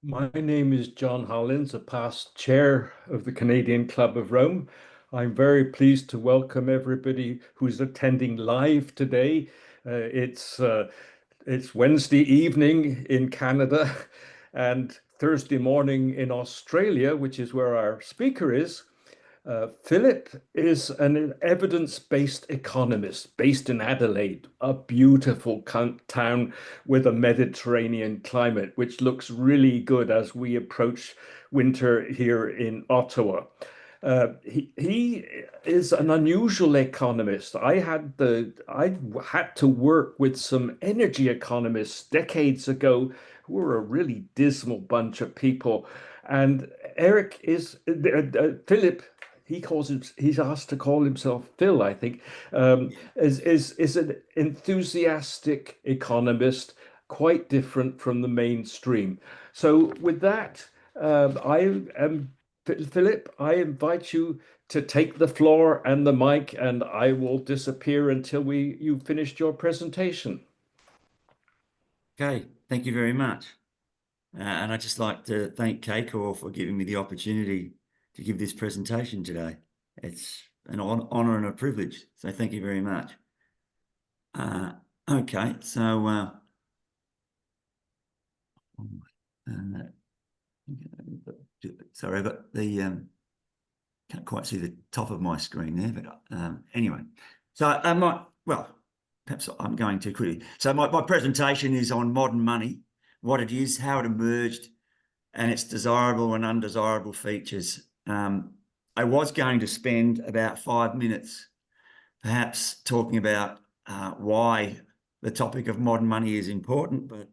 My name is John Hollins, a past chair of the Canadian Club of Rome. I'm very pleased to welcome everybody who's attending live today. It's Wednesday evening in Canada and Thursday morning in Australia, which is where our speaker is. Philip is an evidence-based economist based in Adelaide, a beautiful town with a Mediterranean climate, which looks really good as we approach winter here in Ottawa. He is an unusual economist. I had to work with some energy economists decades ago who were a really dismal bunch of people. And Philip, he's asked to call himself Phil, I think, is an enthusiastic economist, quite different from the mainstream. So with that, I am Philip. I invite you to take the floor and the mic, and I will disappear until you finished your presentation. Okay, thank you very much. And I'd just like to thank CACOR for giving me the opportunity to give this presentation today. It's an honor and a privilege, so thank you very much. Okay, so sorry, but can't quite see the top of my screen there, but anyway. So I might, well, perhaps I'm going too quickly. So my presentation is on modern money, what it is, how it emerged, and its desirable and undesirable features. I was going to spend about 5 minutes perhaps talking about why the topic of modern money is important, but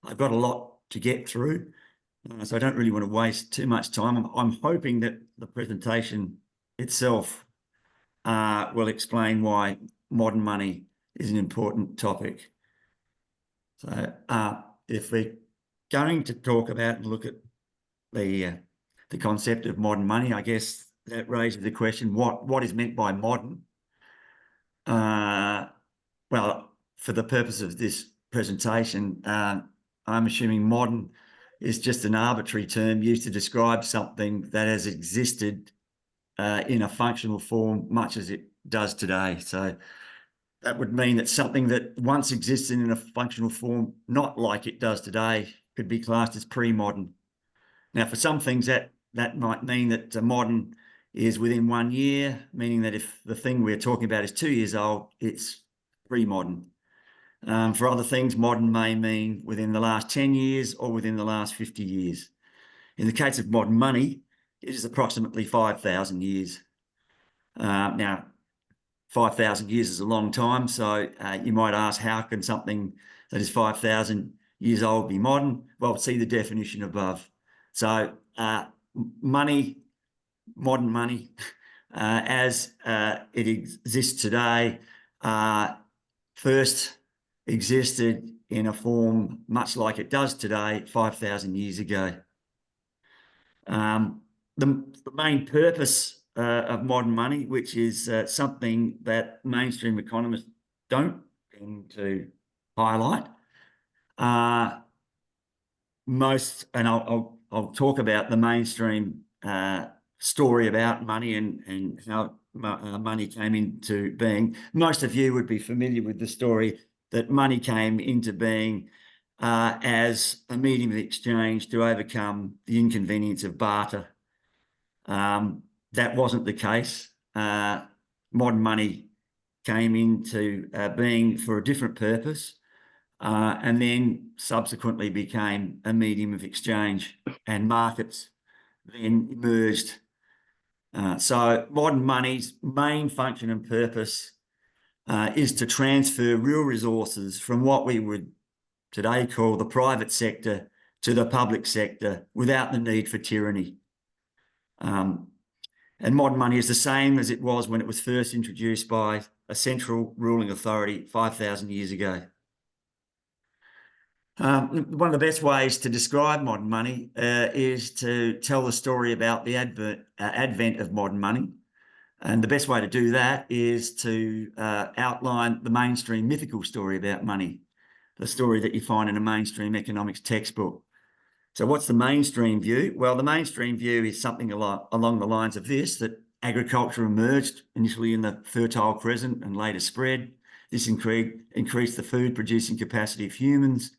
I've got a lot to get through, so I don't really want to waste too much time. I'm hoping that the presentation itself will explain why modern money is an important topic. So if we're going to talk about and look at the concept of modern money, I guess that raises the question, what is meant by modern? Well, for the purpose of this presentation, I'm assuming modern is just an arbitrary term used to describe something that has existed in a functional form much as it does today. So that would mean that something that once existed in a functional form, not like it does today, could be classed as pre-modern. Now, for some things that might mean that modern is within 1 year, meaning that if the thing we're talking about is 2 years old, it's pre-modern. For other things, modern may mean within the last 10 years or within the last 50 years. In the case of modern money, it is approximately 5,000 years. Now, 5,000 years is a long time, so you might ask, how can something that is 5,000 years old be modern? Well, see the definition above. So money, modern money, as it exists today, first existed in a form much like it does today 5,000 years ago. The main purpose of modern money, which is something that mainstream economists don't tend to highlight. And I'll talk about the mainstream story about money and how money came into being. Most of you would be familiar with the story that money came into being as a medium of exchange to overcome the inconvenience of barter. That wasn't the case. Modern money came into being for a different purpose, and then subsequently became a medium of exchange, and markets then emerged. So modern money's main function and purpose is to transfer real resources from what we would today call the private sector to the public sector without the need for tyranny. And modern money is the same as it was when it was first introduced by a central ruling authority 5,000 years ago. One of the best ways to describe modern money is to tell the story about the advent of modern money. And the best way to do that is to outline the mainstream mythical story about money, the story that you find in a mainstream economics textbook. So what's the mainstream view? Well, the mainstream view is something along the lines of this, that agriculture emerged initially in the Fertile Crescent and later spread. This increased the food producing capacity of humans,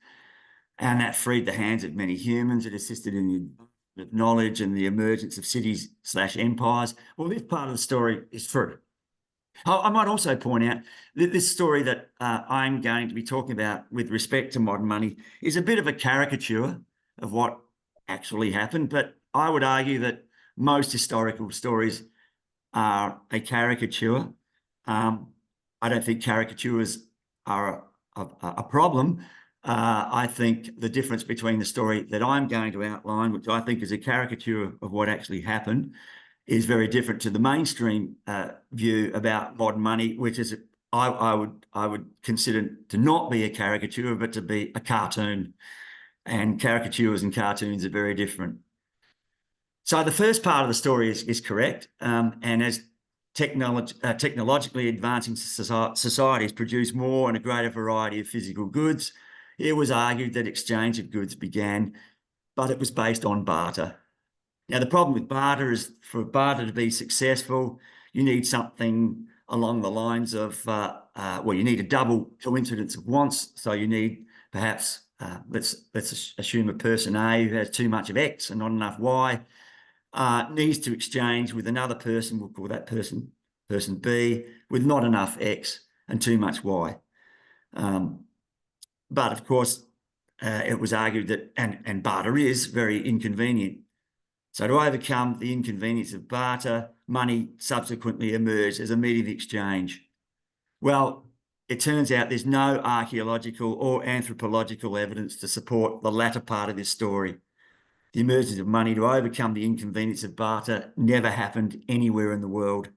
and that freed the hands of many humans. It assisted in the knowledge and the emergence of cities/empires. Well, this part of the story is true. I might also point out that this story that I'm going to be talking about with respect to modern money is a bit of a caricature of what actually happened, but I would argue that most historical stories are a caricature. I don't think caricatures are a problem. I think the difference between the story that I'm going to outline, which I think is a caricature of what actually happened, is very different to the mainstream view about modern money, which is I would consider to not be a caricature, but to be a cartoon. And caricatures and cartoons are very different. So the first part of the story is correct. And as technologically advancing societies produce more and a greater variety of physical goods, it was argued that exchange of goods began, but it was based on barter. Now, the problem with barter is, for barter to be successful, you need something along the lines of, well, you need a double coincidence of wants. So you need perhaps, let's assume a person A who has too much of X and not enough Y, needs to exchange with another person, we'll call that person B, with not enough X and too much Y. But of course, it was argued that, and barter is very inconvenient. So to overcome the inconvenience of barter, money subsequently emerged as a medium of exchange. Well, it turns out there's no archaeological or anthropological evidence to support the latter part of this story. The emergence of money to overcome the inconvenience of barter never happened anywhere in the world.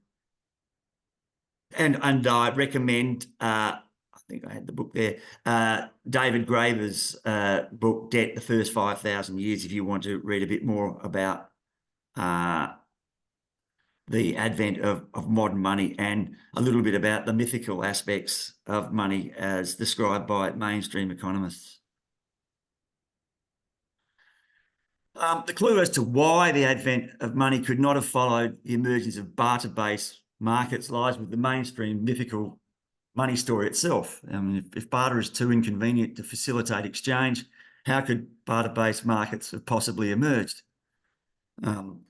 And I recommend, I think I had the book there, David Graeber's book, Debt, the First 5,000 Years, if you want to read a bit more about the advent of modern money and a little bit about the mythical aspects of money as described by mainstream economists. The clue as to why the advent of money could not have followed the emergence of barter-based markets lies with the mainstream mythical money story itself. I mean, if barter is too inconvenient to facilitate exchange, how could barter-based markets have possibly emerged?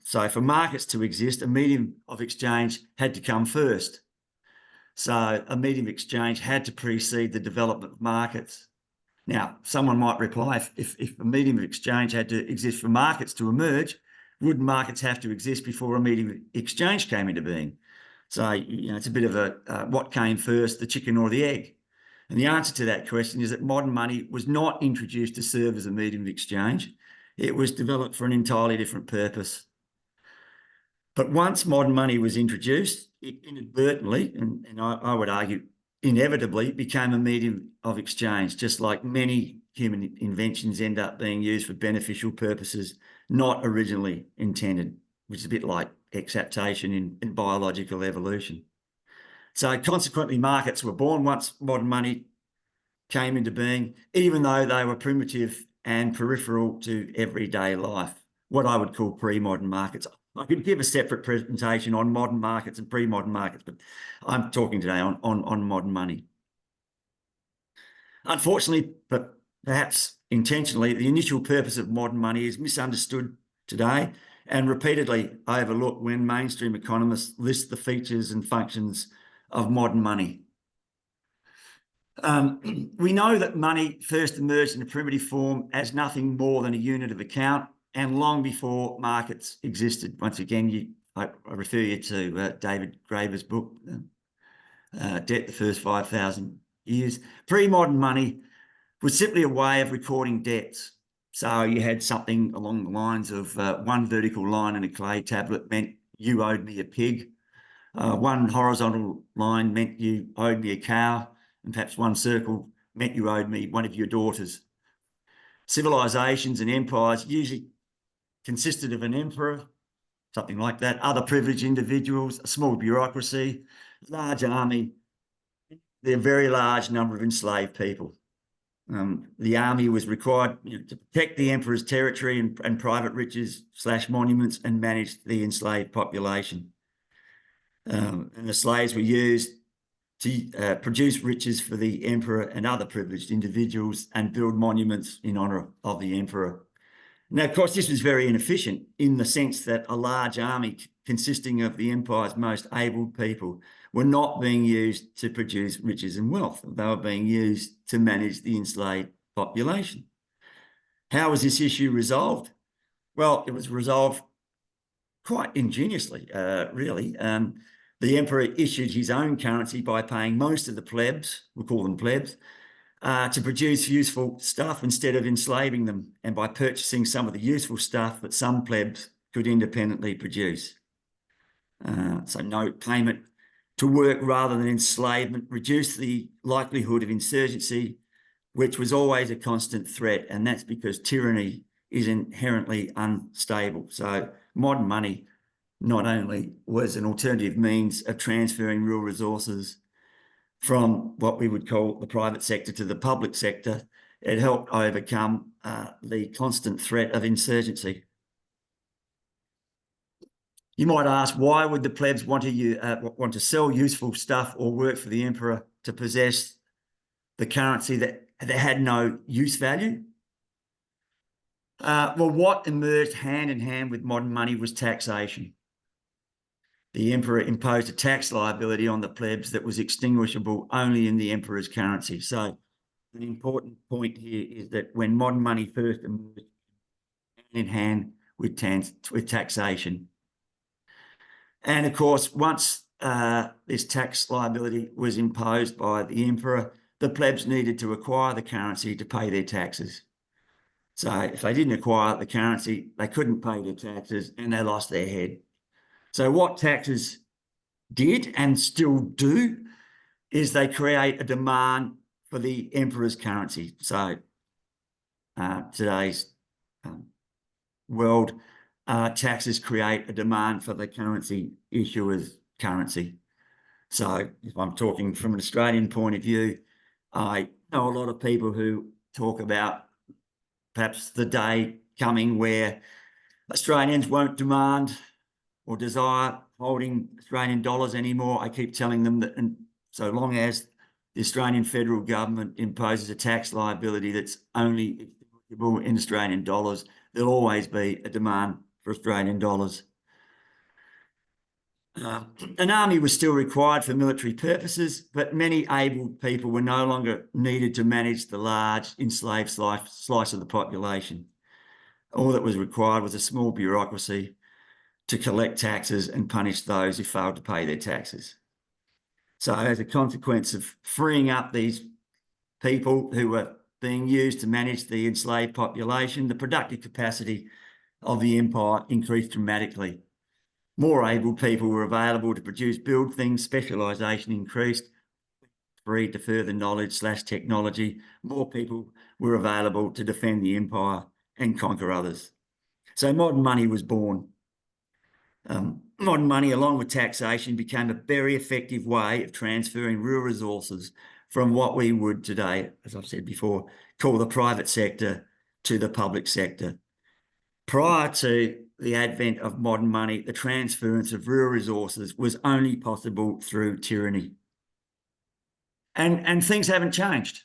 So for markets to exist, a medium of exchange had to come first. So a medium of exchange had to precede the development of markets. Now, someone might reply, if a medium of exchange had to exist for markets to emerge, wouldn't markets have to exist before a medium of exchange came into being? So, you know, it's a bit of a what came first, the chicken or the egg? And the answer to that question is that modern money was not introduced to serve as a medium of exchange. It was developed for an entirely different purpose. But once modern money was introduced, it inadvertently, and I would argue inevitably, became a medium of exchange, just like many human inventions end up being used for beneficial purposes not originally intended, which is a bit like exaptation in biological evolution. So consequently, markets were born once modern money came into being, even though they were primitive and peripheral to everyday life, what I would call pre-modern markets. I could give a separate presentation on modern markets and pre-modern markets, but I'm talking today on modern money. Unfortunately, but perhaps intentionally, the initial purpose of modern money is misunderstood today and repeatedly overlooked when mainstream economists list the features and functions of modern money. We know that money first emerged in a primitive form as nothing more than a unit of account, and long before markets existed. Once again, I refer you to David Graeber's book, Debt, the First 5,000 Years. Pre-modern money was simply a way of recording debts. So you had something along the lines of one vertical line in a clay tablet meant you owed me a pig. One horizontal line meant you owed me a cow. And perhaps one circle meant you owed me one of your daughters. Civilizations and empires usually consisted of an emperor, something like that, other privileged individuals, a small bureaucracy, large army, a very large number of enslaved people. The army was required to protect the emperor's territory and private riches / monuments and manage the enslaved population. And the slaves were used to produce riches for the emperor and other privileged individuals and build monuments in honour of the emperor. Now, of course, this was very inefficient in the sense that a large army consisting of the empire's most able people were not being used to produce riches and wealth. They were being used to manage the enslaved population. How was this issue resolved? Well, it was resolved quite ingeniously, really. The emperor issued his own currency by paying most of the plebs, we call them plebs, to produce useful stuff instead of enslaving them, and by purchasing some of the useful stuff that some plebs could independently produce. So no payment to work rather than enslavement reduced the likelihood of insurgency, which was always a constant threat, and that's because tyranny is inherently unstable. So modern money not only was an alternative means of transferring real resources from what we would call the private sector to the public sector, it helped overcome the constant threat of insurgency. You might ask, why would the plebs want to sell useful stuff or work for the emperor to possess the currency that had no use value? Well, what emerged hand in hand with modern money was taxation. The emperor imposed a tax liability on the plebs that was extinguishable only in the emperor's currency. So an important point here is that when modern money first emerged, hand in hand with taxation. And of course, once this tax liability was imposed by the emperor, the plebs needed to acquire the currency to pay their taxes. So if they didn't acquire the currency, they couldn't pay their taxes and they lost their head. So what taxes did and still do is they create a demand for the emperor's currency. So today's world, taxes create a demand for the currency issuer's currency. So if I'm talking from an Australian point of view, I know a lot of people who talk about perhaps the day coming where Australians won't demand or desire holding Australian dollars anymore. I keep telling them that, and so long as the Australian federal government imposes a tax liability that's only extinguishable in Australian dollars, there'll always be a demand for Australian dollars. An army was still required for military purposes, but many able people were no longer needed to manage the large enslaved slice of the population. All that was required was a small bureaucracy to collect taxes and punish those who failed to pay their taxes. So as a consequence of freeing up these people who were being used to manage the enslaved population, the productive capacity of the empire increased dramatically. More able people were available to build things, specialisation increased, free to further knowledge / technology. More people were available to defend the empire and conquer others. So modern money was born. Modern money, along with taxation, became a very effective way of transferring real resources from what we would today, as I've said before, call the private sector to the public sector. Prior to the advent of modern money, the transference of real resources was only possible through tyranny. And things haven't changed.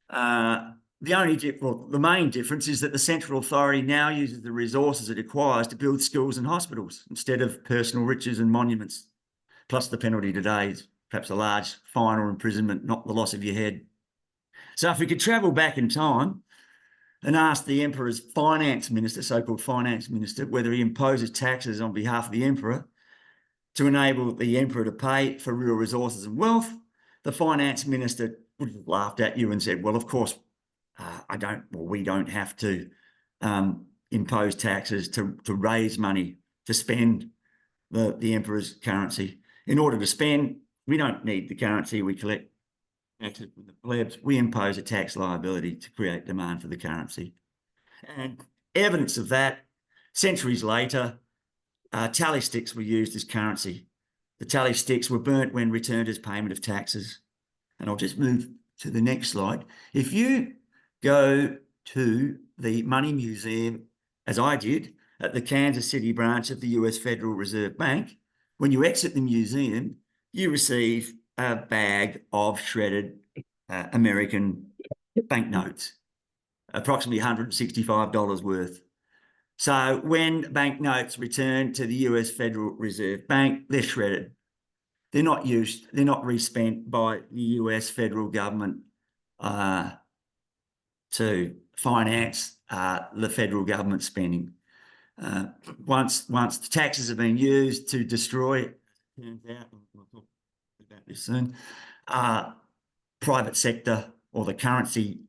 The main difference is that the central authority now uses the resources it acquires to build schools and hospitals instead of personal riches and monuments. Plus the penalty today is perhaps a large fine or imprisonment, not the loss of your head. So if we could travel back in time and ask the emperor's finance minister, so-called finance minister, whether he imposes taxes on behalf of the emperor to enable the emperor to pay for real resources and wealth, the finance minister would have laughed at you and said, well, of course, we don't have to impose taxes to raise money to spend the emperor's currency. In order to spend, we don't need the currency. We collect taxes from the plebs. We impose a tax liability to create demand for the currency. And evidence of that, centuries later, tally sticks were used as currency. The tally sticks were burnt when returned as payment of taxes. And I'll just move to the next slide. If you go to the Money Museum, as I did, at the Kansas City branch of the US Federal Reserve Bank, when you exit the museum, you receive a bag of shredded American banknotes, approximately $165 worth. So when banknotes return to the US Federal Reserve Bank, they're shredded. They're not used, they're not respent by the US federal government to finance the federal government spending. Once the taxes have been used to destroy, turns out, we'll talk about this soon, private sector or the currency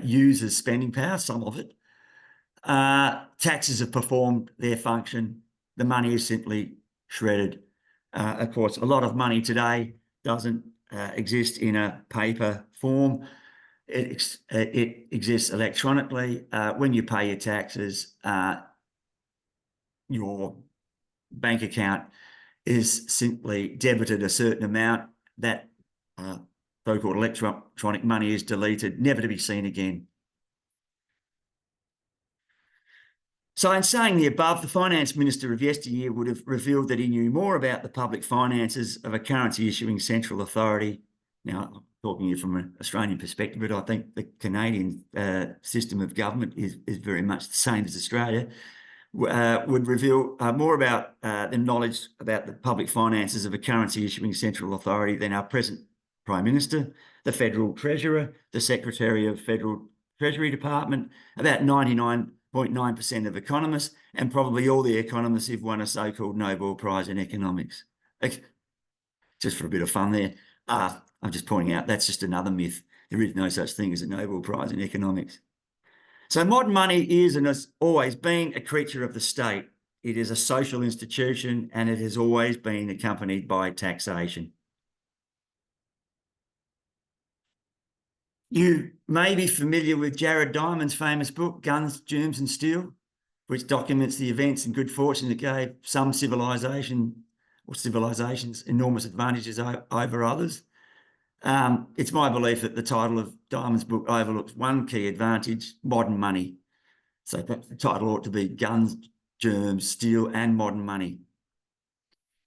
uses spending power, some of it. Taxes have performed their function. The money is simply shredded. Of course, a lot of money today doesn't exist in a paper form. It exists electronically. When you pay your taxes, your bank account is simply debited a certain amount. That so-called electronic money is deleted, never to be seen again. So in saying the above, the finance minister of yesteryear would have revealed that he knew more about the public finances of a currency issuing central authority. Now, I'm talking here from an Australian perspective, but I think the Canadian system of government is very much the same as Australia, would reveal more about the knowledge about the public finances of a currency issuing central authority than our present Prime Minister, the Federal Treasurer, the Secretary of Federal Treasury Department, about 99.9% of economists, and probably all the economists who've won a so-called Nobel Prize in economics. Just for a bit of fun there. I'm just pointing out that's just another myth. There is no such thing as a Nobel Prize in economics. So modern money is and has always been a creature of the state. It is a social institution and it has always been accompanied by taxation. You may be familiar with Jared Diamond's famous book, Guns, Germs and Steel, which documents the events and good fortune that gave some civilizations enormous advantages over others. It's my belief that the title of Diamond's book overlooks one key advantage: modern money. So perhaps the title ought to be Guns, Germs, Steel and Modern Money.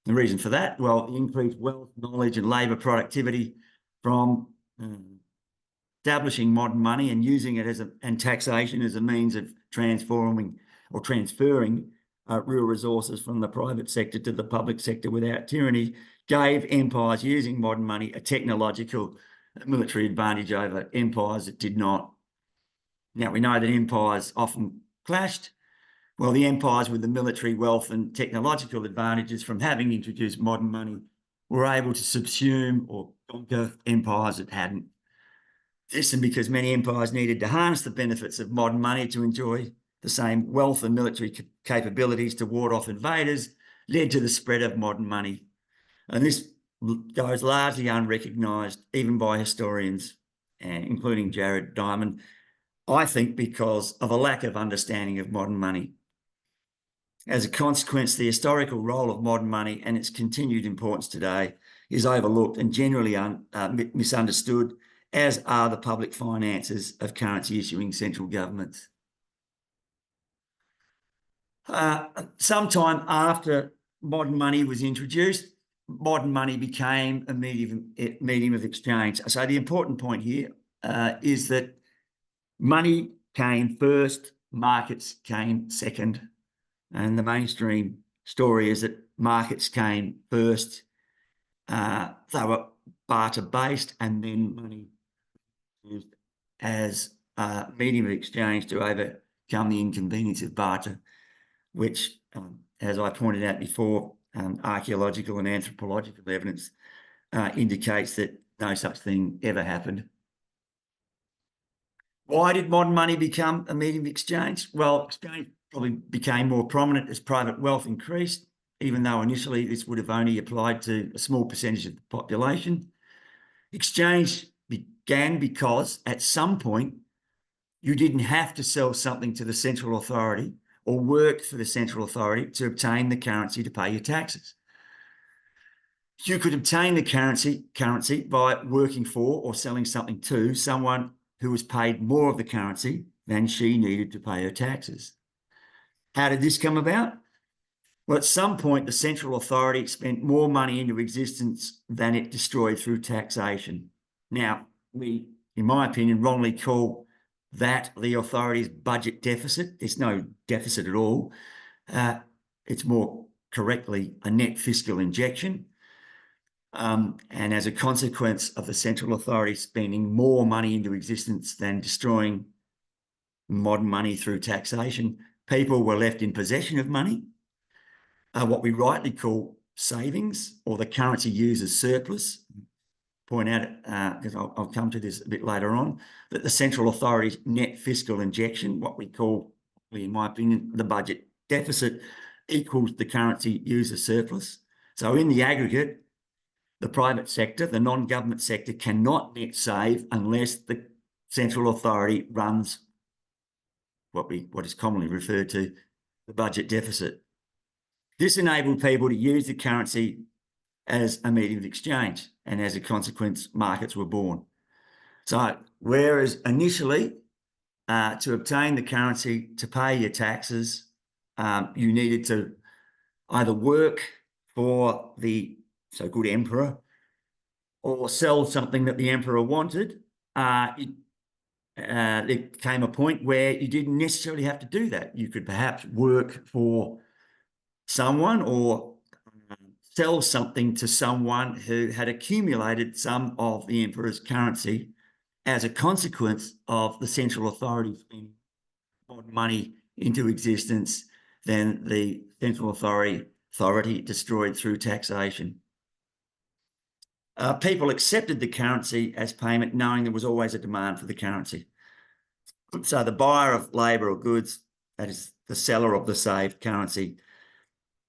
The reason for that, well, increased wealth, knowledge and labour productivity from establishing modern money and using it and taxation as a means of transferring real resources from the private sector to the public sector without tyranny, gave empires using modern money a technological military advantage over empires that did not. Now, we know that empires often clashed. Well, the empires with the military wealth and technological advantages from having introduced modern money were able to subsume or conquer empires that hadn't. This, and because many empires needed to harness the benefits of modern money to enjoy the same wealth and military capabilities to ward off invaders, led to the spread of modern money. And this goes largely unrecognised, even by historians, including Jared Diamond, I think because of a lack of understanding of modern money. As a consequence, the historical role of modern money and its continued importance today is overlooked and generally misunderstood, as are the public finances of currency issuing central governments. Sometime after modern money was introduced, modern money became a medium of exchange. So the important point here is that money came first, markets came second. And the mainstream story is that markets came first. They were barter-based, and then money used as a medium of exchange to overcome the inconvenience of barter, which, as I pointed out before, archaeological and anthropological evidence indicates that no such thing ever happened. Why did modern money become a medium of exchange? Well, exchange probably became more prominent as private wealth increased, even though initially this would have only applied to a small percentage of the population. Exchange began because at some point you didn't have to sell something to the central authority or work for the central authority to obtain the currency to pay your taxes. You could obtain the currency by working for or selling something to someone who was paid more of the currency than she needed to pay her taxes. How did this come about? Well, at some point, the central authority spent more money into existence than it destroyed through taxation. Now, we, in my opinion, wrongly call that the authority's budget deficit. There's no deficit at all. It's more correctly a net fiscal injection. And as a consequence of the central authority spending more money into existence than destroying modern money through taxation, people were left in possession of money, what we rightly call savings, or the currency used as surplus. Point out, because I'll come to this a bit later on, that the central authority's net fiscal injection, what we call, in my opinion, the budget deficit, equals the currency used as surplus. So in the aggregate, the private sector, the non-government sector, cannot net save unless the central authority runs what is commonly referred to the budget deficit. This enabled people to use the currency as a medium of exchange, and as a consequence, markets were born. So whereas initially, to obtain the currency to pay your taxes, you needed to either work for the so-called emperor or sell something that the emperor wanted, there came a point where you didn't necessarily have to do that. You could perhaps work for someone or sell something to someone who had accumulated some of the emperor's currency as a consequence of the central authority spending more money into existence than the central authority destroyed through taxation. People accepted the currency as payment, knowing there was always a demand for the currency. So the buyer of labour or goods, that is the seller of the saved currency,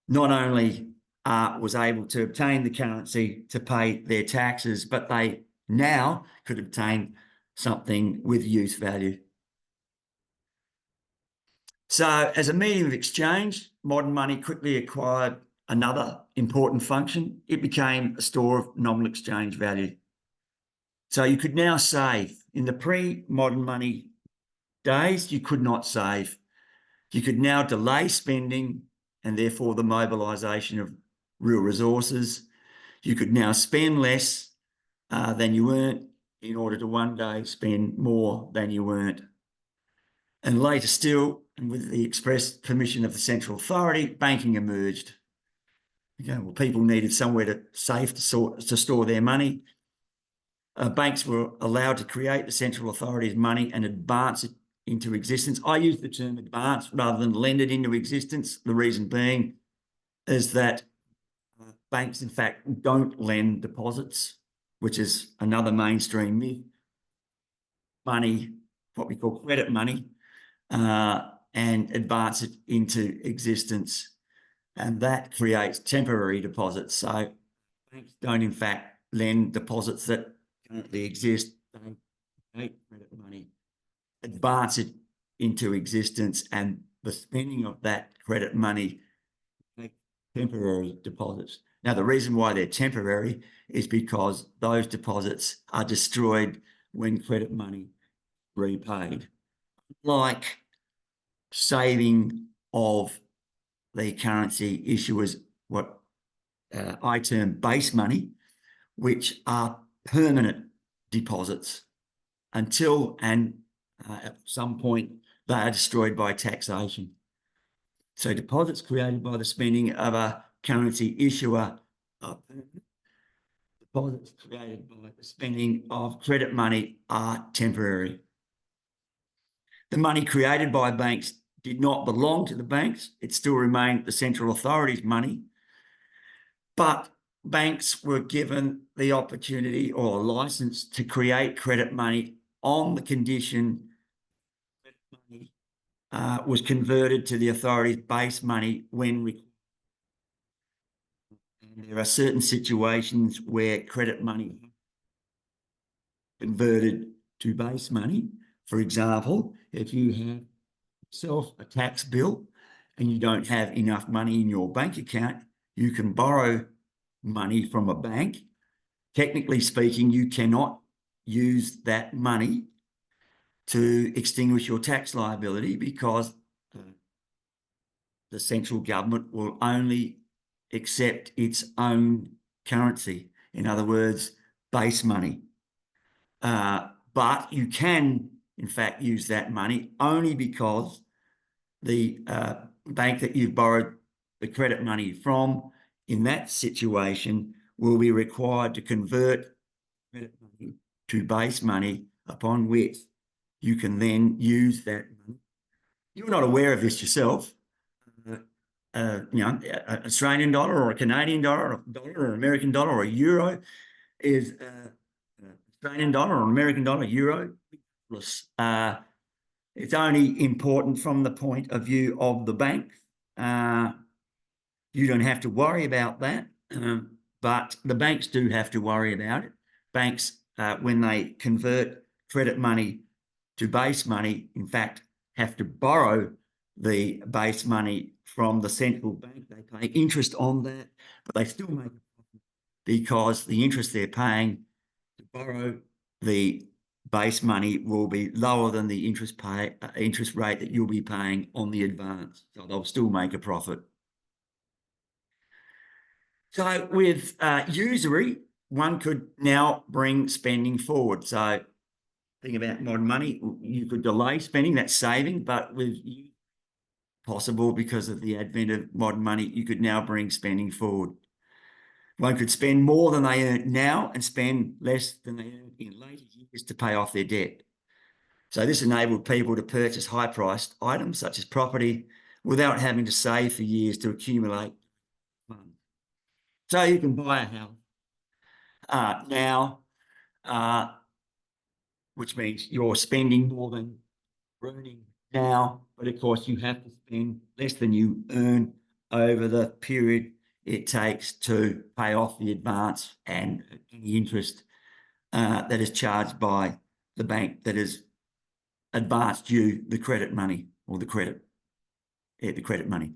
not only was able to obtain the currency to pay their taxes, but they now could obtain something with use value. So as a medium of exchange, modern money quickly acquired another important function. It became a store of nominal exchange value. So you could now save. In the pre-modern money days, you could not save. You could now delay spending and therefore the mobilisation of real resources. You could now spend less than you earned in order to one day spend more than you earned. And later still, and with the express permission of the central authority, banking emerged. Okay, well, people needed somewhere to save to store their money. Banks were allowed to create the central authority's money and advance it into existence. I use the term advance rather than lend it into existence. The reason being is that banks, in fact, don't lend deposits, which is another mainstream myth. Money, what we call credit money, and advance it into existence. And that creates temporary deposits. So banks don't, in fact, lend deposits that currently exist. They create credit money, advance it into existence, and the spending of that credit money make temporary deposits. Now, the reason why they're temporary is because those deposits are destroyed when credit money repaid. Like saving of the currency issuers, what I term base money, which are permanent deposits until and at some point they are destroyed by taxation. So deposits created by the spending of a currency issuer are permanent. Deposits created by the spending of credit money are temporary. The money created by banks did not belong to the banks. It still remained the central authority's money. But banks were given the opportunity or a license to create credit money on the condition that money was converted to the authority's base money when required. And there are certain situations where credit money converted to base money. For example, if you have yourself a tax bill and you don't have enough money in your bank account, you can borrow money from a bank, technically speaking, you cannot use that money to extinguish your tax liability, because the central government will only accept its own currency. In other words, base money. But you can, in fact, use that money only because the bank that you've borrowed the credit money from, in that situation, will be required to convert credit money to base money, upon which you can then use that money. You're not aware of this yourself. An Australian dollar or a Canadian dollar or an American dollar or a euro is Australian dollar or American dollar, euro. It's only important from the point of view of the bank. You don't have to worry about that, but the banks do have to worry about it. Banks, when they convert credit money to base money, in fact, have to borrow the base money from the central bank. They pay interest on that, but they still make a profit, because the interest they're paying to borrow the base money will be lower than the interest rate that you'll be paying on the advance. So they'll still make a profit. So with usury, one could now bring spending forward. So think about modern money. You could delay spending, that's saving, but with possible, because of the advent of modern money, you could now bring spending forward. One could spend more than they earn now and spend less than they earn in later years to pay off their debt. So this enabled people to purchase high-priced items such as property without having to save for years to accumulate funds. So you can buy a house now, which means you're spending more than earning now, but of course you have to spend less than you earn over the period it takes to pay off the advance and any interest that is charged by the bank that has advanced you the credit money, or the credit money.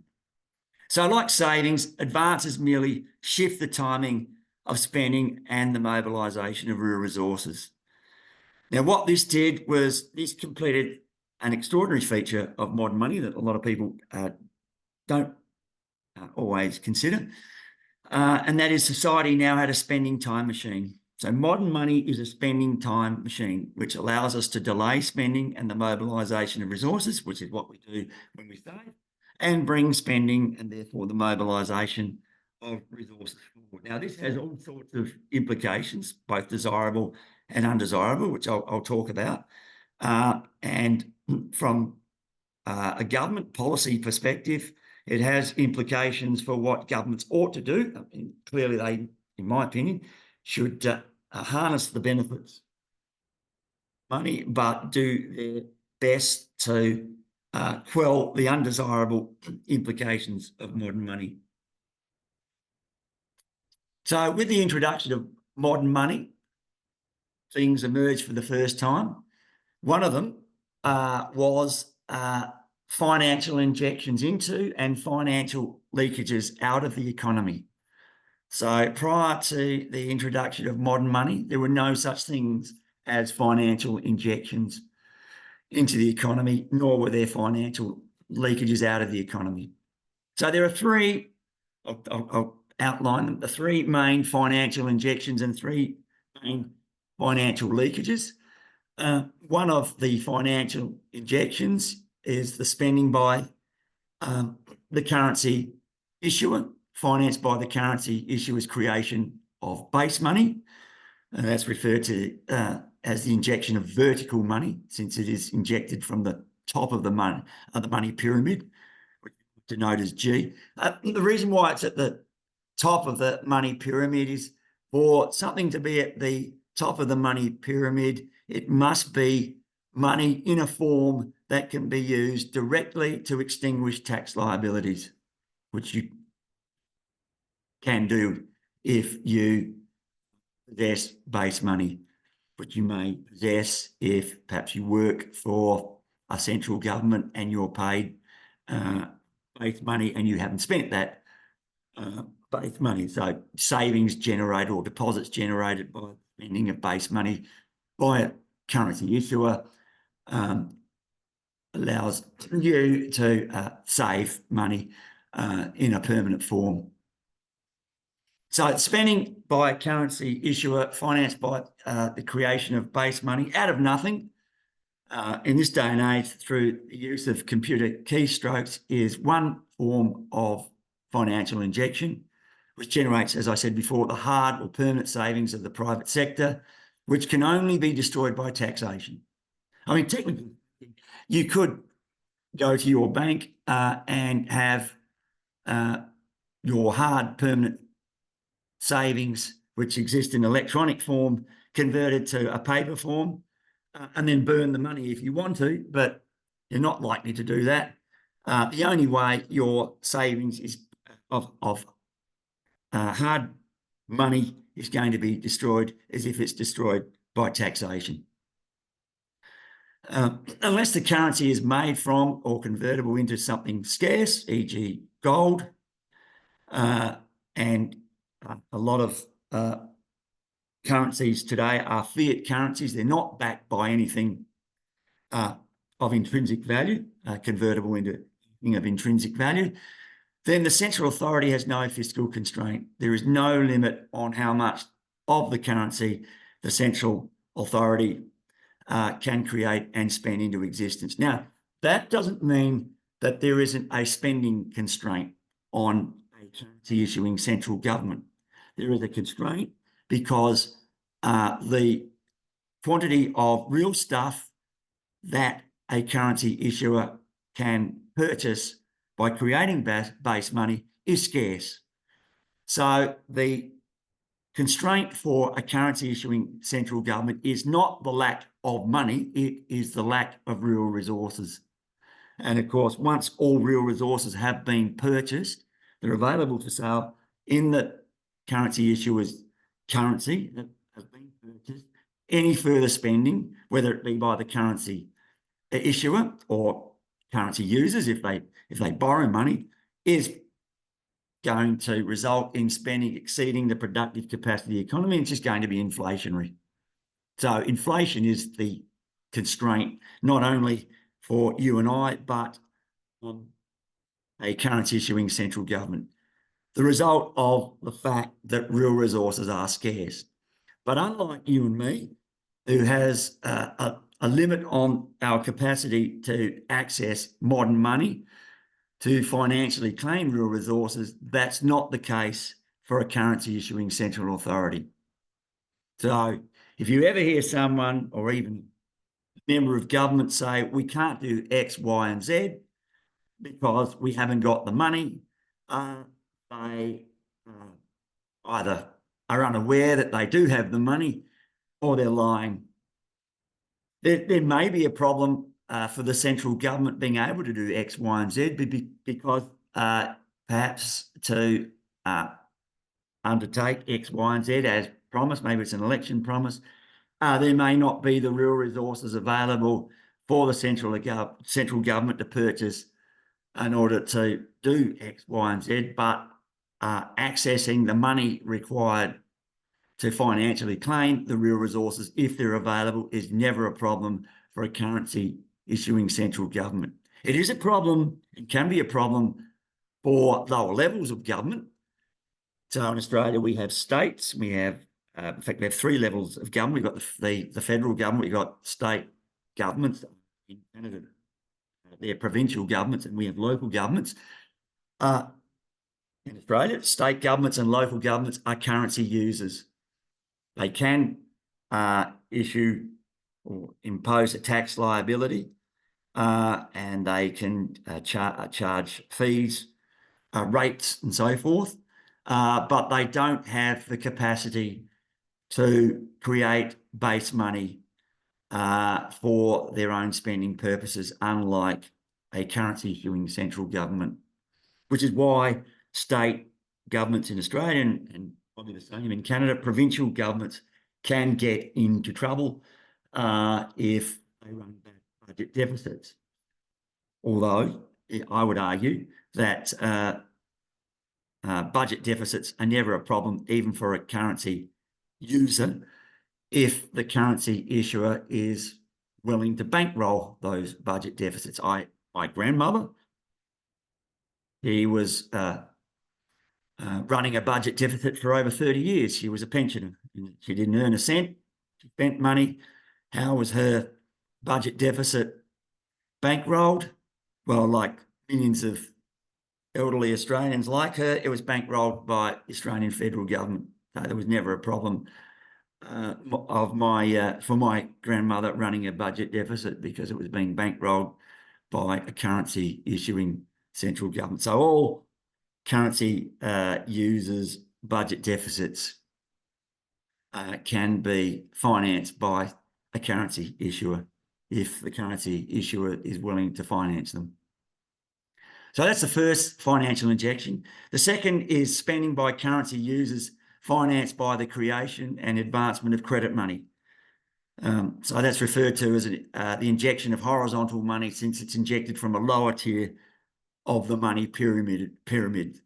So like savings, advances merely shift the timing of spending and the mobilisation of real resources. Now, what this did was this completed an extraordinary feature of modern money that a lot of people don't always consider, and that is society now had a spending time machine. So modern money is a spending time machine, which allows us to delay spending and the mobilisation of resources, which is what we do when we save, and bring spending and therefore the mobilisation of resources forward. Now, this has all sorts of implications, both desirable and undesirable, which I'll talk about. And from a government policy perspective, it has implications for what governments ought to do. I mean, clearly they, in my opinion, should harness the benefits of money, but do their best to quell the undesirable implications of modern money. So with the introduction of modern money, things emerged for the first time. One of them was financial injections into and financial leakages out of the economy. So prior to the introduction of modern money, there were no such things as financial injections into the economy, nor were there financial leakages out of the economy. So there are three, I'll outline them, the three main financial injections and three main financial leakages. One of the financial injections is the spending by the currency issuer, financed by the currency issuer's creation of base money. And that's referred to as the injection of vertical money, since it is injected from the top of the money pyramid, which is denoted as G. The reason why it's at the top of the money pyramid is, for something to be at the top of the money pyramid, it must be money in a form that can be used directly to extinguish tax liabilities, which you can do if you possess base money, which you may possess if perhaps you work for a central government and you're paid base money and you haven't spent that base money. So savings generated or deposits generated by spending of base money by a currency issuer allows you to save money in a permanent form. So spending by a currency issuer financed by the creation of base money out of nothing in this day and age through the use of computer keystrokes is one form of financial injection, which generates, as I said before, the hard or permanent savings of the private sector, which can only be destroyed by taxation. I mean, technically, you could go to your bank and have your hard permanent savings, which exist in electronic form, converted to a paper form, and then burn the money if you want to, but you're not likely to do that. The only way your savings is of hard money is going to be destroyed is if it's destroyed by taxation. Unless the currency is made from or convertible into something scarce, e.g. gold, and a lot of currencies today are fiat currencies. They're not backed by anything of intrinsic value, convertible into anything of intrinsic value. Then the central authority has no fiscal constraint. There is no limit on how much of the currency the central authority can create and spend into existence. Now, that doesn't mean that there isn't a spending constraint on a currency issuing central government. There is a constraint because the quantity of real stuff that a currency issuer can purchase by creating base money is scarce. So the constraint for a currency issuing central government is not the lack of money, it is the lack of real resources. And of course, once all real resources have been purchased, they're available for sale in the currency issuer's currency that has been purchased. Any further spending, whether it be by the currency issuer or currency users, if they borrow money, is going to result in spending exceeding the productive capacity of the economy. It's just going to be inflationary. So inflation is the constraint, not only for you and I, but a currency issuing central government. The result of the fact that real resources are scarce. But unlike you and me, who has a limit on our capacity to access modern money, to financially claim real resources, that's not the case for a currency issuing central authority. So if you ever hear someone or even a member of government say, we can't do X, Y, and Z because we haven't got the money, they either are unaware that they do have the money or they're lying. There may be a problem for the central government being able to do X, Y, and Z because perhaps to undertake X, Y, and Z as promised, maybe it's an election promise, there may not be the real resources available for the central government to purchase in order to do X, Y, and Z, but accessing the money required to financially claim the real resources, if they're available, is never a problem for a currency issuing central government. It is a problem, it can be a problem for lower levels of government. So in Australia, we have states, we have, in fact, we have three levels of government. We've got the federal government, we've got state governments. In Canada, they're provincial governments, and we have local governments. In Australia, state governments and local governments are currency users. They can issue or impose a tax liability, and they can charge fees, rates, and so forth, but they don't have the capacity to create base money for their own spending purposes, unlike a currency issuing central government, which is why state governments in Australia and probably the same in Canada, provincial governments can get into trouble if they run bad budget deficits. Although I would argue that budget deficits are never a problem, even for a currency user, if the currency issuer is willing to bankroll those budget deficits. My grandmother, he was running a budget deficit for over 30 years. She was a pensioner. She didn't earn a cent. She spent money. How was her budget deficit bankrolled? Well, like millions of elderly Australians like her, it was bankrolled by the Australian federal government. So there was never a problem for my grandmother running a budget deficit, because it was being bankrolled by a currency issuing central government. So all currency users' budget deficits can be financed by a currency issuer if the currency issuer is willing to finance them. So that's the first financial injection. The second is spending by currency users financed by the creation and advancement of credit money. So that's referred to as the injection of horizontal money, since it's injected from a lower tier of the money pyramid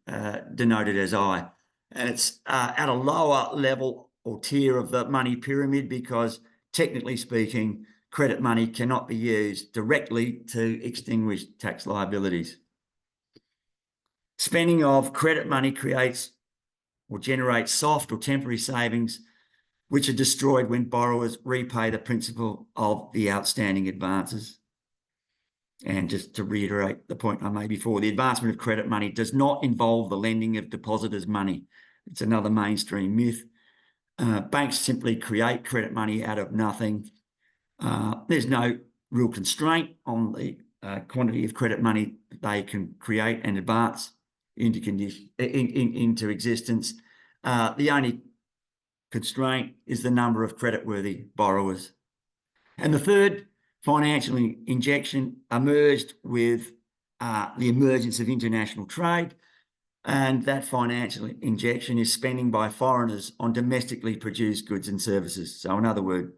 denoted as I. And it's at a lower level or tier of the money pyramid because, technically speaking, credit money cannot be used directly to extinguish tax liabilities. Spending of credit money creates or generates soft or temporary savings, which are destroyed when borrowers repay the principal of the outstanding advances. And just to reiterate the point I made before, the advancement of credit money does not involve the lending of depositors' money. It's another mainstream myth. Banks simply create credit money out of nothing. There's no real constraint on the quantity of credit money they can create and advance into existence. The only constraint is the number of creditworthy borrowers. And the third financial injection emerged with the emergence of international trade, and that financial injection is spending by foreigners on domestically produced goods and services. So in other words,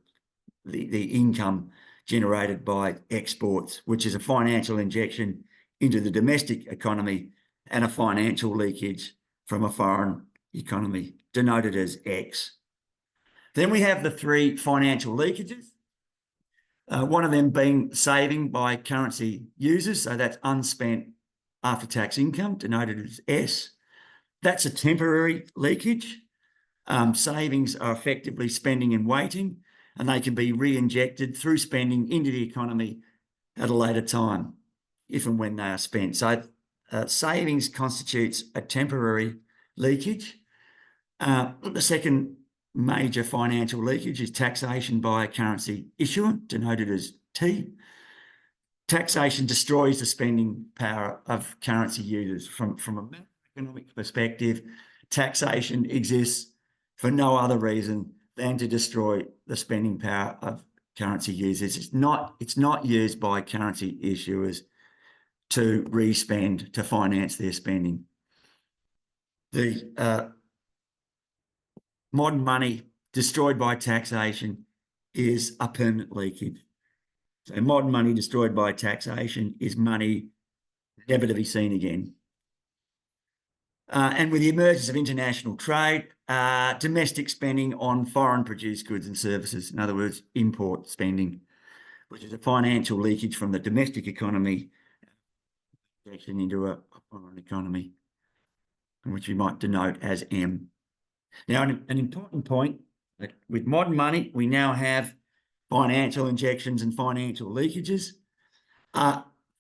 the income generated by exports, which is a financial injection into the domestic economy and a financial leakage from a foreign economy, denoted as X. Then we have the three financial leakages. One of them being saving by currency users, so that's unspent after-tax income, denoted as S. That's a temporary leakage. Savings are effectively spending and waiting, and they can be re-injected through spending into the economy at a later time, if and when they are spent. So savings constitutes a temporary leakage. The second major financial leakage is taxation by a currency issuer, denoted as T. Taxation destroys the spending power of currency users. From a macroeconomic perspective, taxation exists for no other reason than to destroy the spending power of currency users. It's not used by currency issuers to re-spend, to finance their spending. The modern money destroyed by taxation is a permanent leakage. So modern money destroyed by taxation is money never to be seen again. And with the emergence of international trade, domestic spending on foreign produced goods and services, in other words, import spending, which is a financial leakage from the domestic economy into a foreign economy, which we might denote as M. Now, an important point, that with modern money, we now have financial injections and financial leakages.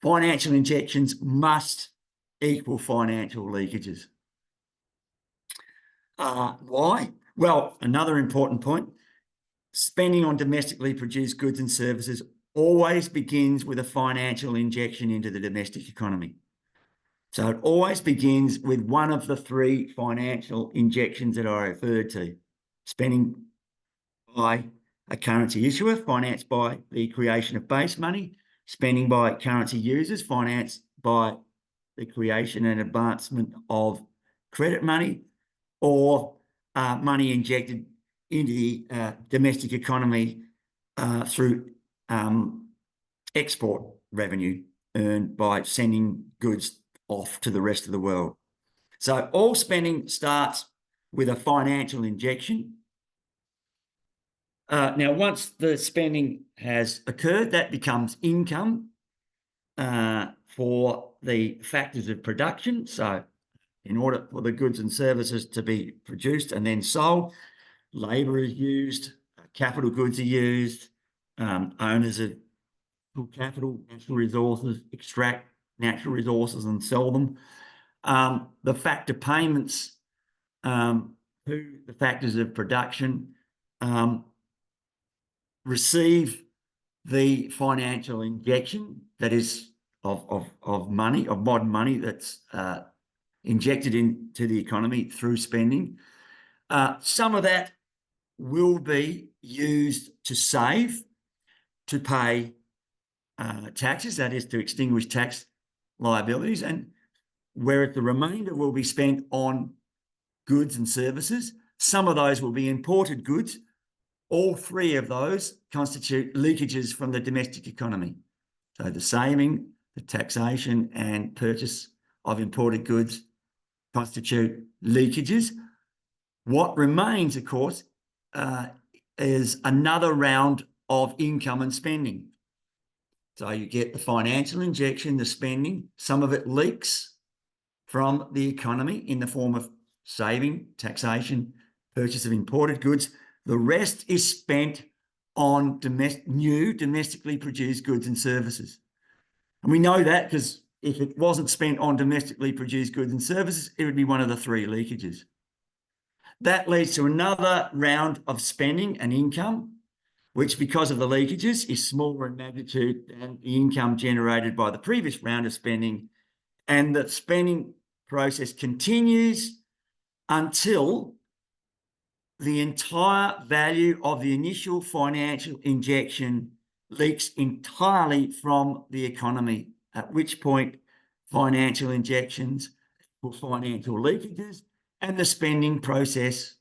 Financial injections must equal financial leakages. Why? Well, another important point, spending on domestically produced goods and services always begins with a financial injection into the domestic economy. So it always begins with one of the three financial injections that I referred to: spending by a currency issuer, financed by the creation of base money; spending by currency users, financed by the creation and advancement of credit money; or money injected into the domestic economy through export revenue earned by sending goods off to the rest of the world. So all spending starts with a financial injection. Now, once the spending has occurred, that becomes income for the factors of production. So in order for the goods and services to be produced and then sold, labour is used, capital goods are used, owners of capital, natural resources, extract natural resources and sell them. The factor payments to the factors of production receive the financial injection that is of money, of modern money that's injected into the economy through spending. Some of that will be used to save, to pay taxes, that is to extinguish tax liabilities, and whereas the remainder will be spent on goods and services. Some of those will be imported goods. All three of those constitute leakages from the domestic economy. So the saving, the taxation and purchase of imported goods constitute leakages. What remains, of course, is another round of income and spending. So you get the financial injection, the spending, some of it leaks from the economy in the form of saving, taxation, purchase of imported goods. The rest is spent on new domestically produced goods and services. And we know that because if it wasn't spent on domestically produced goods and services, it would be one of the three leakages. That leads to another round of spending and income, which because of the leakages is smaller in magnitude than the income generated by the previous round of spending. And the spending process continues until the entire value of the initial financial injection leaks entirely from the economy, at which point financial injections or financial leakages and the spending process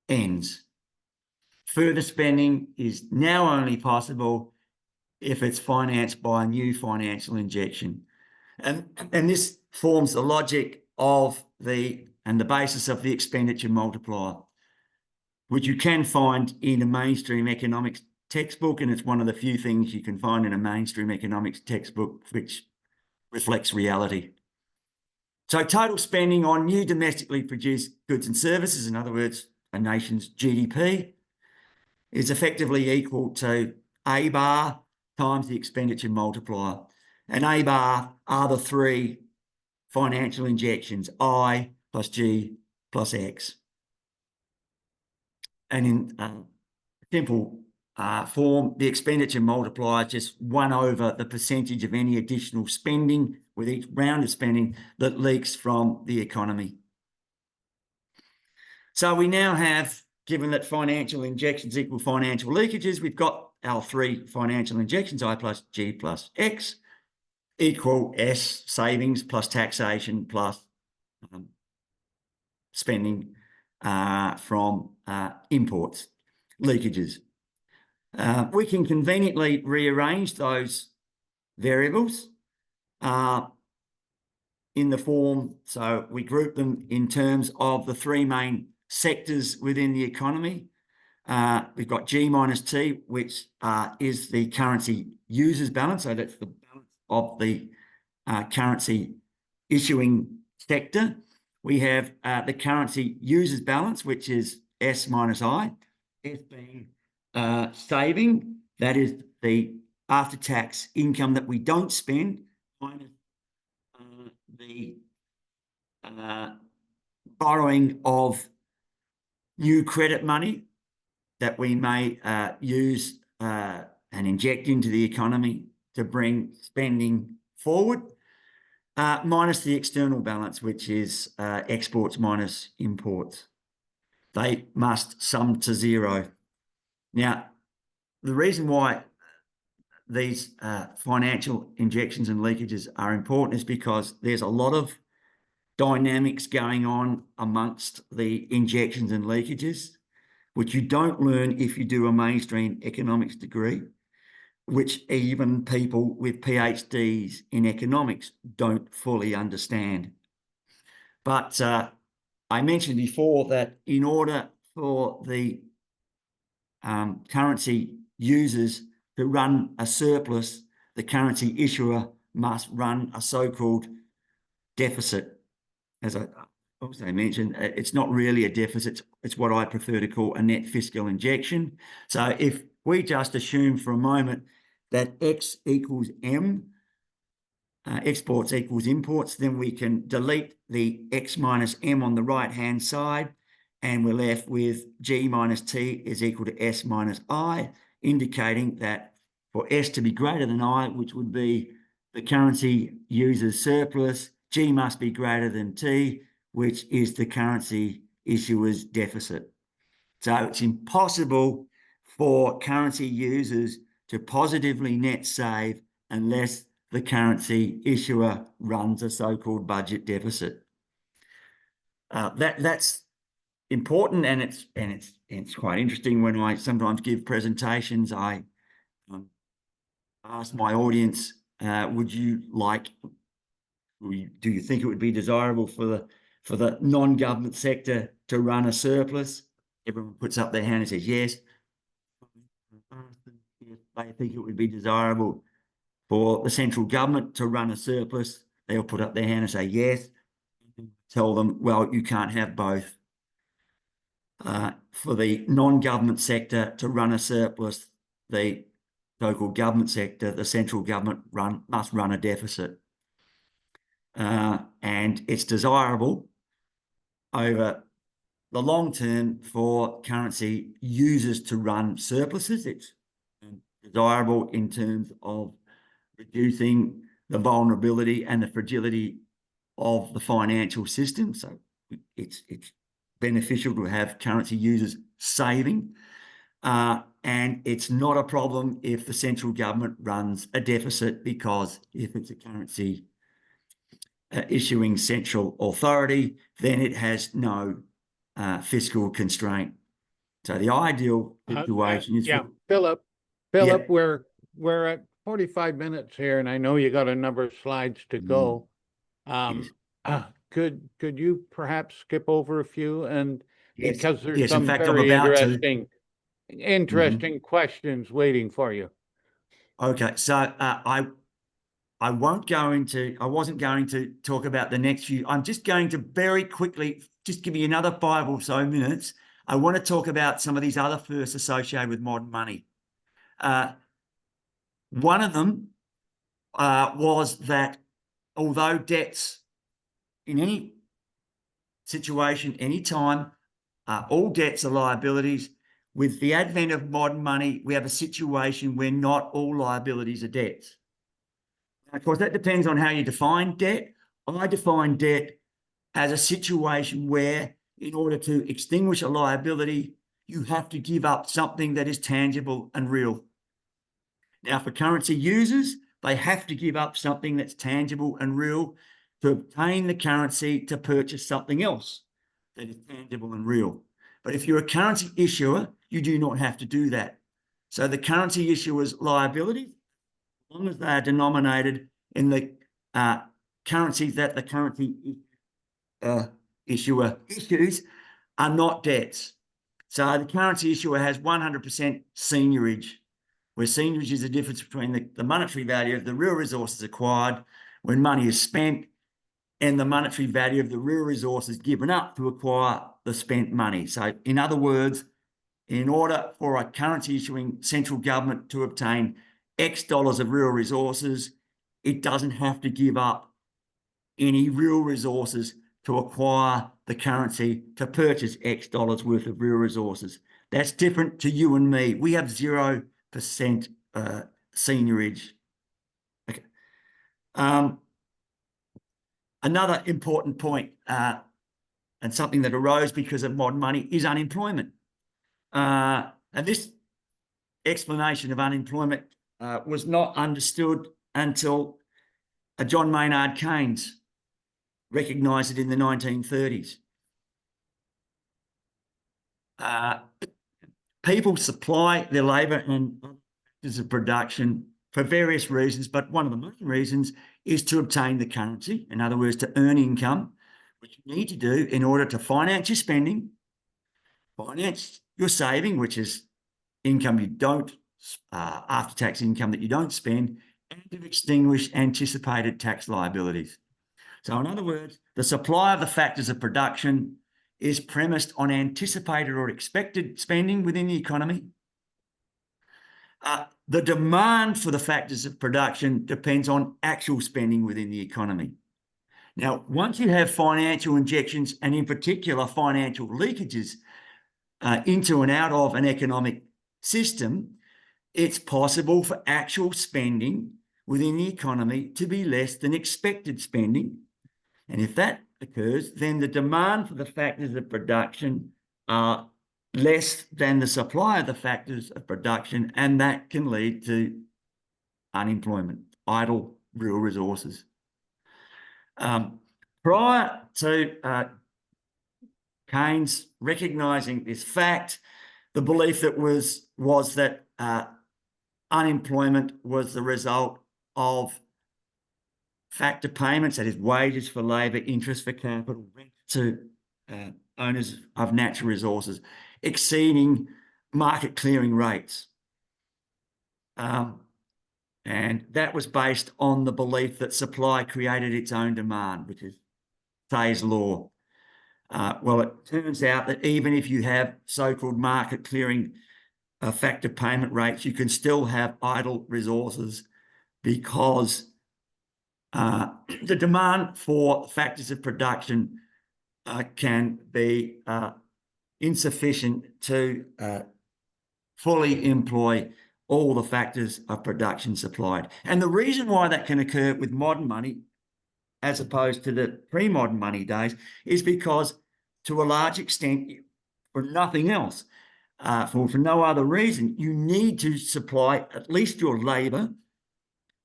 ends. Further spending is now only possible if it's financed by a new financial injection. And this forms the logic of the basis of the expenditure multiplier, which you can find in a mainstream economics textbook, and it's one of the few things you can find in a mainstream economics textbook which reflects reality. So total spending on new domestically produced goods and services, in other words, a nation's GDP, is effectively equal to A bar times the expenditure multiplier. And A bar are the three financial injections, I plus G plus X. And in simple form, the expenditure multiplier just 1 over the percentage of any additional spending with each round of spending that leaks from the economy. So we now have, given that financial injections equal financial leakages, we've got our three financial injections, I plus G plus X, equal S, savings plus taxation plus spending from imports, leakages. We can conveniently rearrange those variables in the form, so we group them in terms of the three main sectors within the economy. We've got G minus T, which is the currency users balance, so that's the balance of the currency issuing sector. We have the currency users balance, which is S minus I, S being saving, that is the after-tax income that we don't spend, minus the borrowing of new credit money that we may use and inject into the economy to bring spending forward, minus the external balance, which is exports minus imports. They must sum to zero. Now, the reason why these financial injections and leakages are important is because there's a lot of dynamics going on amongst the injections and leakages, which you don't learn if you do a mainstream economics degree, which even people with PhDs in economics don't fully understand. But I mentioned before that in order for the currency users to run a surplus, the currency issuer must run a so-called deficit. As I also mentioned, it's not really a deficit. It's what I prefer to call a net fiscal injection. So if we just assume for a moment that X equals M, exports equals imports, then we can delete the X minus M on the right-hand side, and we're left with G minus T is equal to S minus I, indicating that for S to be greater than I, which would be the currency user's surplus, G must be greater than T, which is the currency issuer's deficit. So it's impossible for currency users to positively net save unless the currency issuer runs a so-called budget deficit. That's important, and it's quite interesting. When I sometimes give presentations, I ask my audience, do you think it would be desirable for the non-government sector to run a surplus? Everyone puts up their hand and says yes. If they think it would be desirable for the central government to run a surplus, they'll put up their hand and say yes. Tell them, well, you can't have both. For the non-government sector to run a surplus, the local government sector, the central government must run a deficit. And it's desirable over the long term for currency users to run surpluses. It's desirable in terms of reducing the vulnerability and the fragility of the financial system. So it's beneficial to have currency users saving. And it's not a problem if the central government runs a deficit, because if it's a currency issuing central authority, then it has no fiscal constraint. So the ideal situation is... Philip, yeah. We're at 45 minutes here, and I know you got a number of slides to go. Yes. Could you perhaps skip over a few? And yes, because there's some very interesting questions waiting for you. Okay, so I wasn't going to talk about the next few. I'm just going to very quickly just give you another 5 or so minutes. I want to talk about some of these other firsts associated with modern money. One of them was that although debts in any situation, any time, all debts are liabilities, with the advent of modern money, we have a situation where not all liabilities are debts. Of course, that depends on how you define debt. I define debt as a situation where, in order to extinguish a liability, you have to give up something that is tangible and real. Now, for currency users, they have to give up something that's tangible and real to obtain the currency to purchase something else that is tangible and real. But if you're a currency issuer, you do not have to do that. So the currency issuer's liabilities, as long as they are denominated in the currencies that the currency issuer issues, are not debts. So the currency issuer has 100% seigniorage, where seigniorage is the difference between the monetary value of the real resources acquired when money is spent and the monetary value of the real resources given up to acquire the spent money. So in other words, in order for a currency issuing central government to obtain X dollars of real resources, it doesn't have to give up any real resources to acquire the currency to purchase X dollars worth of real resources. That's different to you and me. We have 0% seigniorage. Okay. Another important point, and something that arose because of modern money, is unemployment. And this explanation of unemployment was not understood until John Maynard Keynes recognised it in the 1930s. People supply their labour and factors of production for various reasons, but one of the main reasons is to obtain the currency, in other words, to earn income, what you need to do in order to finance your spending, finance your saving, which is income you don't, after-tax income that you don't spend, and to extinguish anticipated tax liabilities. So in other words, the supply of the factors of production is premised on anticipated or expected spending within the economy. The demand for the factors of production depends on actual spending within the economy. Now, once you have financial injections, and in particular financial leakages into and out of an economic system, it's possible for actual spending within the economy to be less than expected spending. And if that occurs, then the demand for the factors of production are less than the supply of the factors of production, and that can lead to unemployment, idle real resources. Prior to Keynes recognising this fact, the belief that was that unemployment was the result of factor payments, that is wages for labour, interest for capital, rent to owners of natural resources, exceeding market clearing rates. And that was based on the belief that supply created its own demand, which is Say's law. Well, it turns out that even if you have so-called market clearing factor payment rates, you can still have idle resources because the demand for factors of production can be insufficient to fully employ all the factors of production supplied. And the reason why that can occur with modern money as opposed to the pre-modern money days is because, to a large extent, for nothing else, for no other reason, you need to supply at least your labour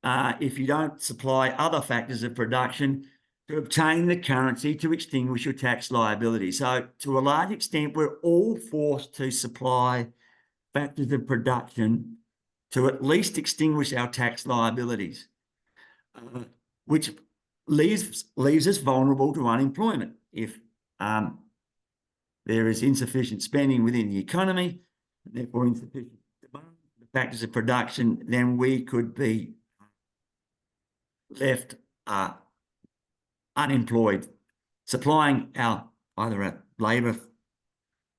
if you don't supply other factors of production to obtain the currency to extinguish your tax liability. So to a large extent, we're all forced to supply factors of production to at least extinguish our tax liabilities, which leaves us vulnerable to unemployment. If there is insufficient spending within the economy, and therefore insufficient demand for the factors of production, then we could be left unemployed, supplying either our labour,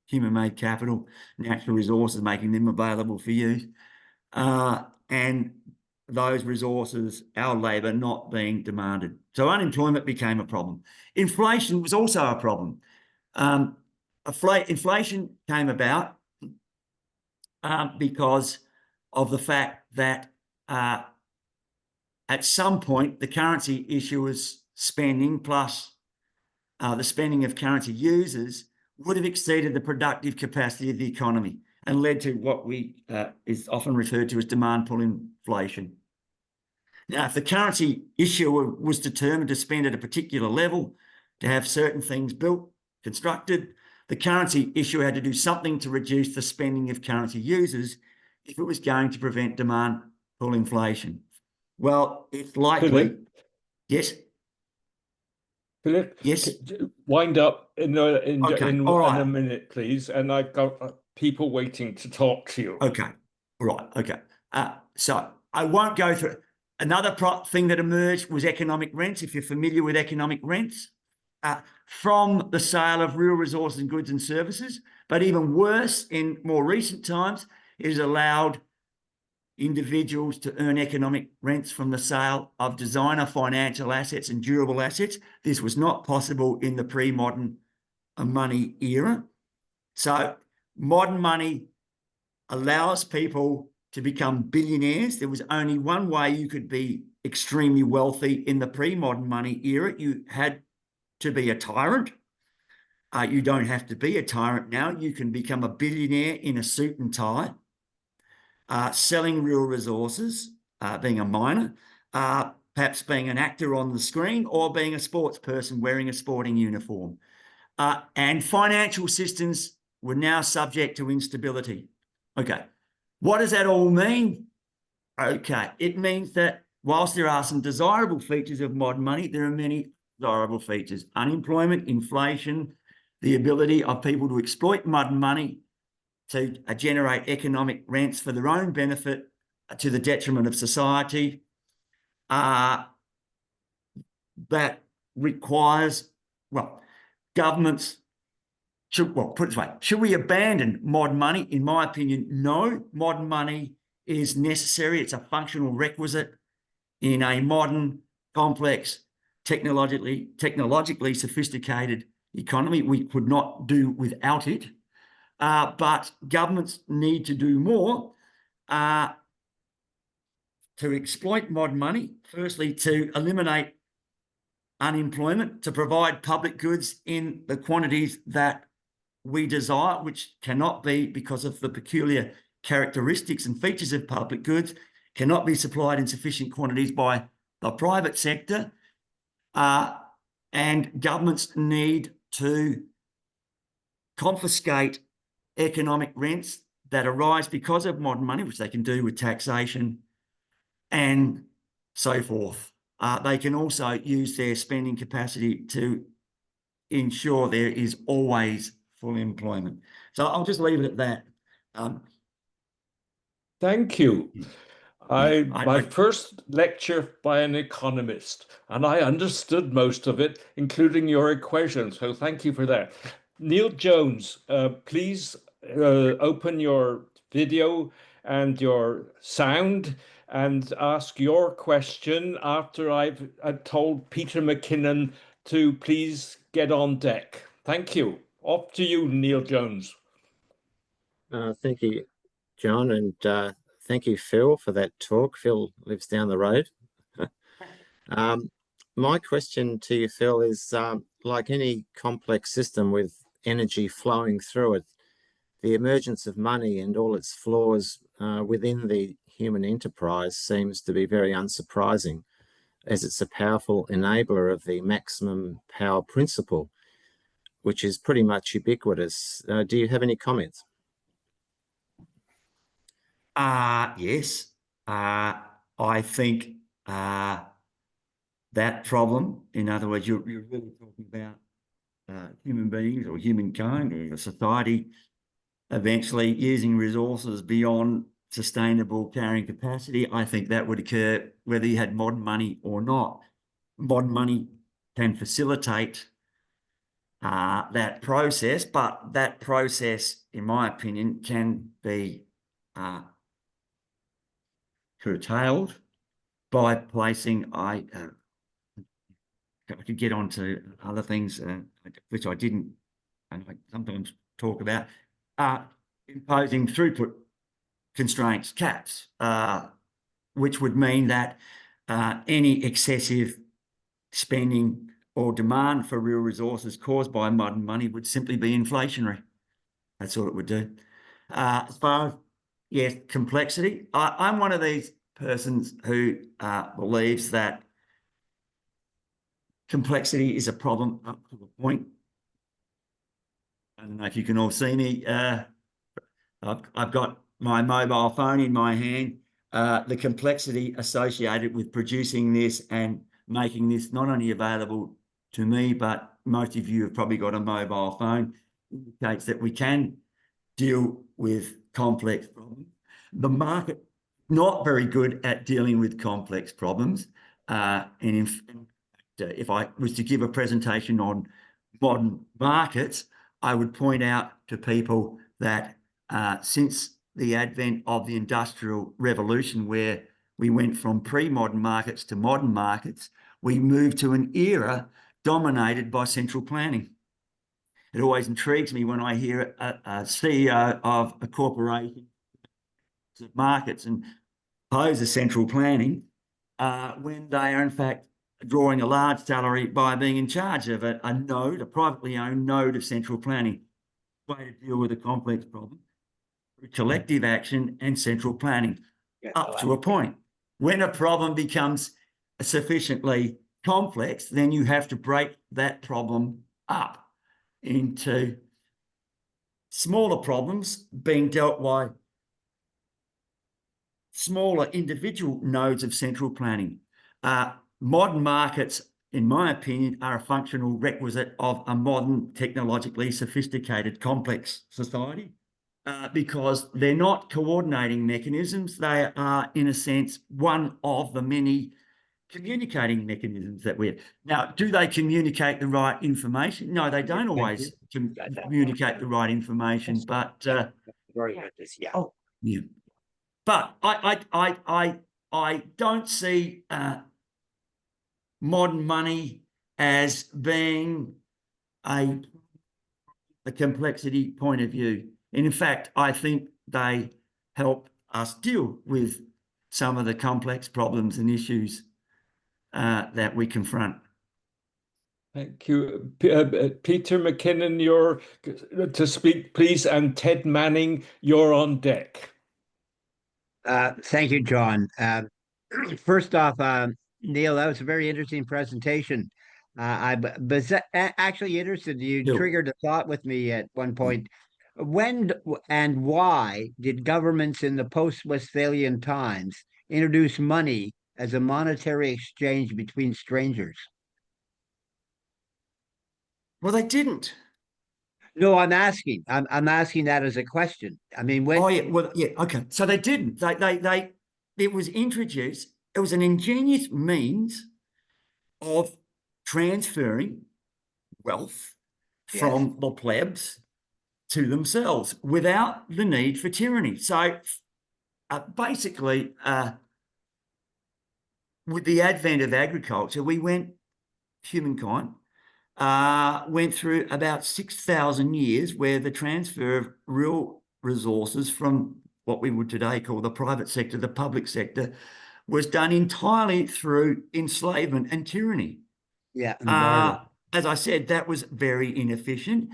human-made capital, natural resources, making them available for use, and those resources, our labour, not being demanded. So unemployment became a problem. Inflation was also a problem. Inflation came about because of the fact that at some point the currency issuers' spending plus the spending of currency users would have exceeded the productive capacity of the economy and led to what is often referred to as demand pull inflation. Now, if the currency issuer was determined to spend at a particular level, to have certain things built, constructed, the currency issuer had to do something to reduce the spending of currency users if it was going to prevent demand pull inflation. Well, it's likely... Philip? Yes? Philip? Yes? Wind up in a minute, please. And I've got people waiting to talk to you. Okay. All right. Okay. So I won't go through... Another thing that emerged was economic rents, if you're familiar with economic rents, from the sale of real resources and goods and services. But even worse, in more recent times, it has allowed individuals to earn economic rents from the sale of designer financial assets and durable assets. This was not possible in the pre-modern money era. So modern money allows people to become billionaires. There was only one way you could be extremely wealthy in the pre-modern money era. You had to be a tyrant. You don't have to be a tyrant now. You can become a billionaire in a suit and tie, selling real resources, being a miner, perhaps being an actor on the screen, or being a sports person wearing a sporting uniform. And financial systems were now subject to instability. Okay. What does that all mean? Okay, it means that whilst there are some desirable features of modern money, there are many undesirable features: unemployment, inflation, the ability of people to exploit modern money to generate economic rents for their own benefit to the detriment of society. That requires, well, governments should, well, put it this way, should we abandon modern money? In my opinion, no. Modern money is necessary. It's a functional requisite in a modern, complex, technologically sophisticated economy. We could not do without it. But governments need to do more to exploit modern money. Firstly, to eliminate unemployment, to provide public goods in the quantities that we desire, which cannot be, because of the peculiar characteristics and features of public goods, cannot be supplied in sufficient quantities by the private sector. And governments need to confiscate economic rents that arise because of modern money, which they can do with taxation and so forth. They can also use their spending capacity to ensure there is always full employment. So I'll just leave it at that. Thank you. My first lecture by an economist, and I understood most of it, including your equation. So thank you for that. Neil Jones, please open your video and your sound and ask your question after I've told Peter McKinnon to please get on deck. Thank you. Off to you, Neil Jones. Thank you, John, and thank you, Phil, for that talk. Phil lives down the road. My question to you, Phil, is like any complex system with energy flowing through it, the emergence of money and all its flaws within the human enterprise seems to be very unsurprising, as it's a powerful enabler of the maximum power principle, which is pretty much ubiquitous. Do you have any comments? Yes. I think that problem, in other words, you're really talking about human beings or humankind or a society eventually using resources beyond sustainable carrying capacity. I think that would occur whether you had modern money or not. Modern money can facilitate that process, but that process, in my opinion, can be curtailed by placing, I could get on to other things, which I didn't, and I sometimes talk about, imposing throughput constraints, caps, which would mean that any excessive spending or demand for real resources caused by modern money would simply be inflationary. That's all it would do. As far as, yes, complexity, I'm one of these persons who believes that complexity is a problem up to a point. I don't know if you can all see me. I've got my mobile phone in my hand. The complexity associated with producing this and making this not only available to me, but most of you have probably got a mobile phone, indicates that we can deal with complex problems. The market, not very good at dealing with complex problems. And in fact, if I was to give a presentation on modern markets, I would point out to people that since the advent of the Industrial Revolution, where we went from pre-modern markets to modern markets, we moved to an era dominated by central planning. It always intrigues me when I hear a CEO of a corporation markets and pose a central planning when they are in fact drawing a large salary by being in charge of a node, a privately owned node of central planning. Way to deal with a complex problem, collective action and central planning, up to a point. When a problem becomes sufficiently complex, then you have to break that problem up into smaller problems being dealt by smaller individual nodes of central planning. Modern markets in my opinion, are a functional requisite of a modern, technologically sophisticated, complex society, because they're not coordinating mechanisms. They are, in a sense, one of the many communicating mechanisms that we have. Now, do they communicate the right information? No, they don't always communicate the right information, but yeah. But I don't see modern money as being a complexity point of view. And in fact, I think they help us deal with some of the complex problems and issues that we confront. Thank you. Peter McKinnon, you're to speak, please, and Ted Manning, you're on deck. Thank you, John. First off, Neil, that was a very interesting presentation. I was actually interested. You triggered a thought with me at one point. When and why did governments in the post-Westphalian times introduce money as a monetary exchange between strangers? Well, they didn't. No, I'm asking. I'm asking that as a question. I mean, when? Oh yeah, well, yeah, okay. So they didn't. It was introduced. It was an ingenious means of transferring wealth from the plebs to themselves without the need for tyranny. So basically, with the advent of agriculture, humankind went through about 6,000 years where the transfer of real resources from what we would today call the private sector, the public sector, was done entirely through enslavement and tyranny. Yeah. As I said, that was very inefficient.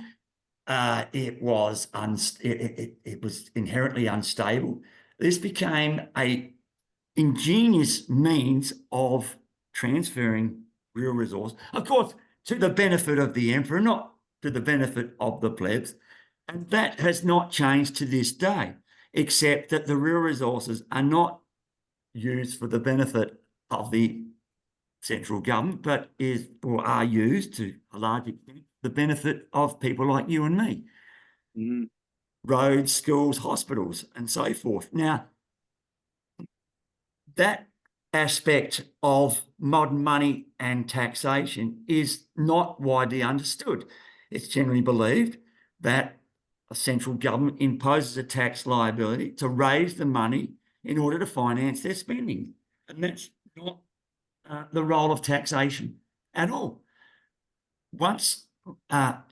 It was inherently unstable. This became an ingenious means of transferring real resource, of course, to the benefit of the emperor, not to the benefit of the plebs. And that has not changed to this day, except that the real resources are not used for the benefit of the central government, but are used to a large extent the benefit of people like you and me. Mm-hmm. Roads, schools, hospitals, and so forth. Now, that aspect of modern money and taxation is not widely understood. It's generally believed that a central government imposes a tax liability to raise the money in order to finance their spending. And that's not the role of taxation at all. Once our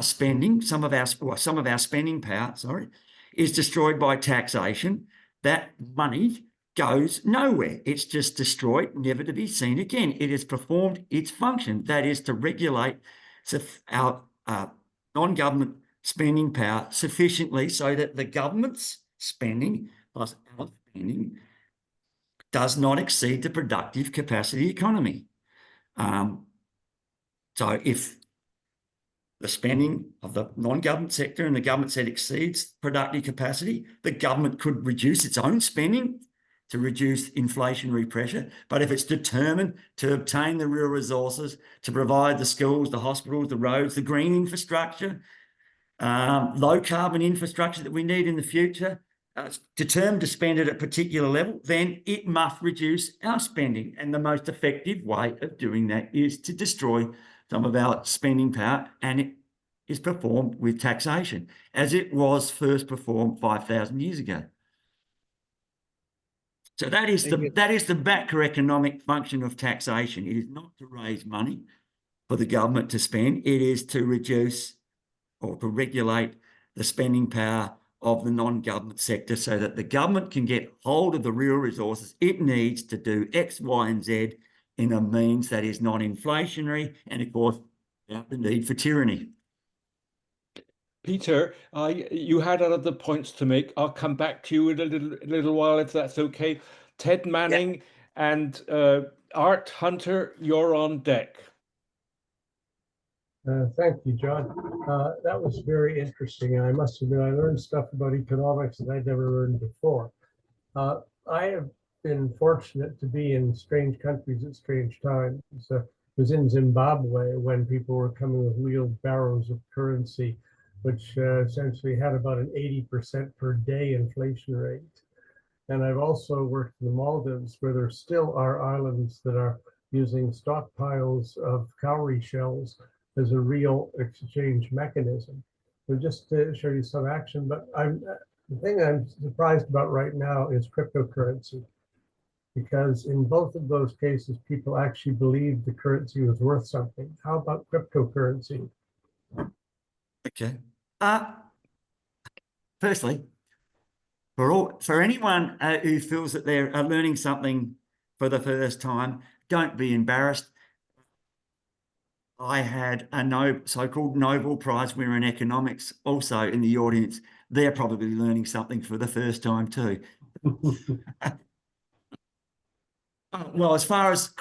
spending, some of our spending power, is destroyed by taxation, that money goes nowhere. It's just destroyed, never to be seen again. It has performed its function, that is to regulate our non-government spending power sufficiently so that the government's spending plus our spending does not exceed the productive capacity economy. So if the spending of the non-government sector and the government sector exceeds productive capacity, the government could reduce its own spending to reduce inflationary pressure. But if it's determined to obtain the real resources, to provide the schools, the hospitals, the roads, the green infrastructure, low carbon infrastructure that we need in the future, it's determined to spend at a particular level, then it must reduce our spending. And the most effective way of doing that is to destroy some of our spending power, and it is performed with taxation, as it was first performed 5,000 years ago. So that is the macroeconomic function of taxation. It is not to raise money for the government to spend. It is to reduce or to regulate the spending power of the non-government sector so that the government can get hold of the real resources it needs to do X, Y, and Z in a means that is non-inflationary and, of course, without the need for tyranny. Peter, you had other points to make. I'll come back to you in a little while, if that's okay. Ted Manning and Art Hunter, you're on deck. Thank you, John. That was very interesting. And I must admit, I learned stuff about economics that I'd never learned before. I have been fortunate to be in strange countries at strange times. I was in Zimbabwe when people were coming with wheelbarrows of currency, which essentially had about an 80% per day inflation rate. And I've also worked in the Maldives, where there still are islands that are using stockpiles of cowrie shells as a real exchange mechanism. So just to show you some action, but the thing I'm surprised about right now is cryptocurrency, because in both of those cases, people actually believed the currency was worth something. How about cryptocurrency? Okay. Firstly, for anyone who feels that they're learning something for the first time, don't be embarrassed. I had a so-called Nobel Prize winner in economics also in the audience. They're probably learning something for the first time too. Well, as far as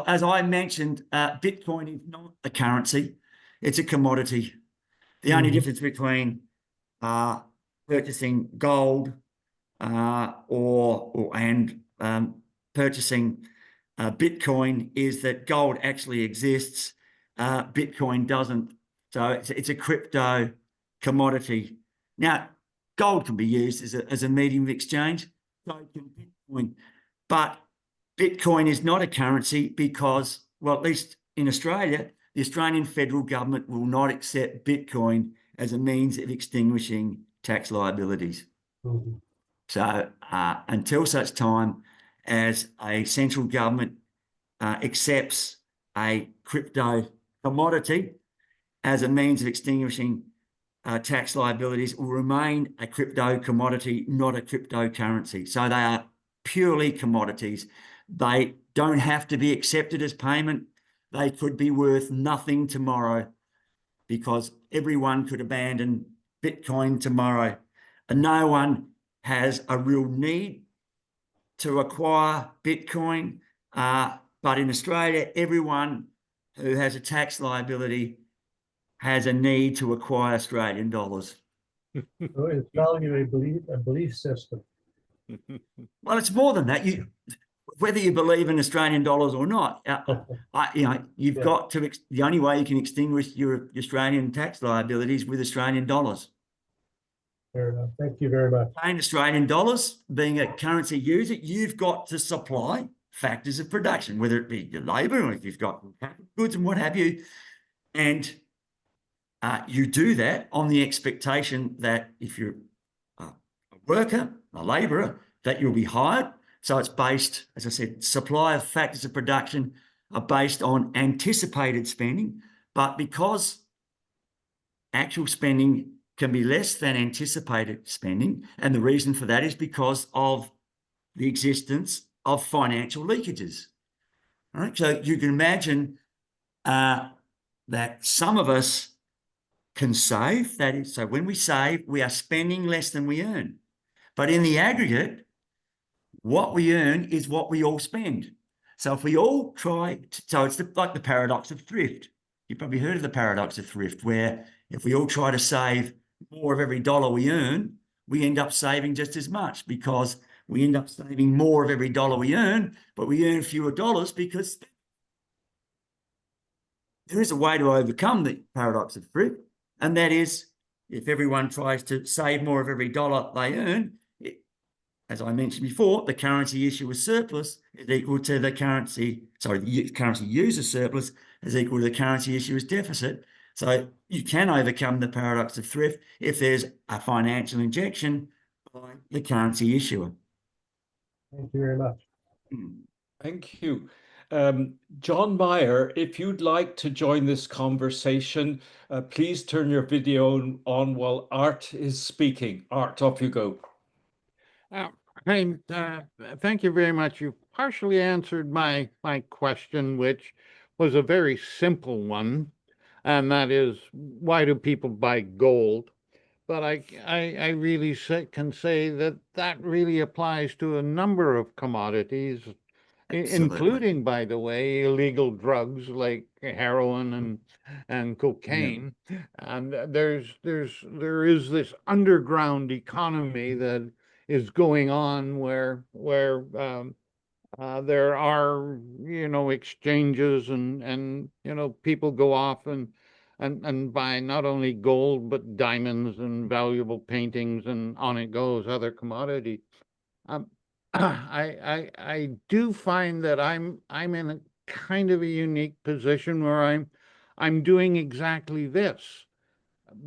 as I mentioned, Bitcoin is not a currency; it's a commodity. The only difference between purchasing gold and purchasing Bitcoin is that gold actually exists. Bitcoin doesn't. So it's a crypto commodity. Now, gold can be used as a medium of exchange. So can Bitcoin. But Bitcoin is not a currency because, well, at least in Australia, the Australian federal government will not accept Bitcoin as a means of extinguishing tax liabilities. So until such time as a central government accepts a crypto commodity as a means of extinguishing tax liabilities, will remain a crypto commodity, not a cryptocurrency. So they are purely commodities. They don't have to be accepted as payment. They could be worth nothing tomorrow because everyone could abandon Bitcoin tomorrow. And no one has a real need to acquire Bitcoin. But in Australia, everyone who has a tax liability has a need to acquire Australian dollars. So it's value a belief system. Well, it's more than that. Whether you believe in Australian dollars or not, you've got to. The only way you can extinguish your Australian tax liabilities with Australian dollars. Fair enough. Thank you very much. Paying Australian dollars, being a currency user, you've got to supply factors of production, whether it be your labour or if you've got goods and what have you, and you do that on the expectation that if you're a worker, a labourer, that you'll be hired. So it's based, as I said, supply of factors of production are based on anticipated spending, but because actual spending can be less than anticipated spending, and the reason for that is because of the existence of financial leakages. All right, so you can imagine that some of us can save. That is, so when we save, we are spending less than we earn. But in the aggregate, what we earn is what we all spend. So if we all try, so it's like the paradox of thrift. You've probably heard of the paradox of thrift, where if we all try to save more of every dollar we earn, we end up saving just as much because we end up saving more of every dollar we earn, but we earn fewer dollars because there is a way to overcome the paradox of thrift, and that is if everyone tries to save more of every dollar they earn, as I mentioned before, the currency issuer surplus is equal to the currency user surplus is equal to the currency issuer's deficit. So you can overcome the paradox of thrift if there's a financial injection by the currency issuer. Thank you very much. Thank you. John Meyer, if you'd like to join this conversation, please turn your video on while Art is speaking. Art, off you go. Thank you very much. You partially answered my question, which was a very simple one, and that is, why do people buy gold? But I really can say that really applies to a number of commodities, including, by the way, illegal drugs like heroin and cocaine. Yeah. And there is this underground economy that is going on where There are, exchanges and people go off and buy not only gold, but diamonds and valuable paintings, and on it goes, other commodities. I do find that I'm in a kind of a unique position where I'm doing exactly this,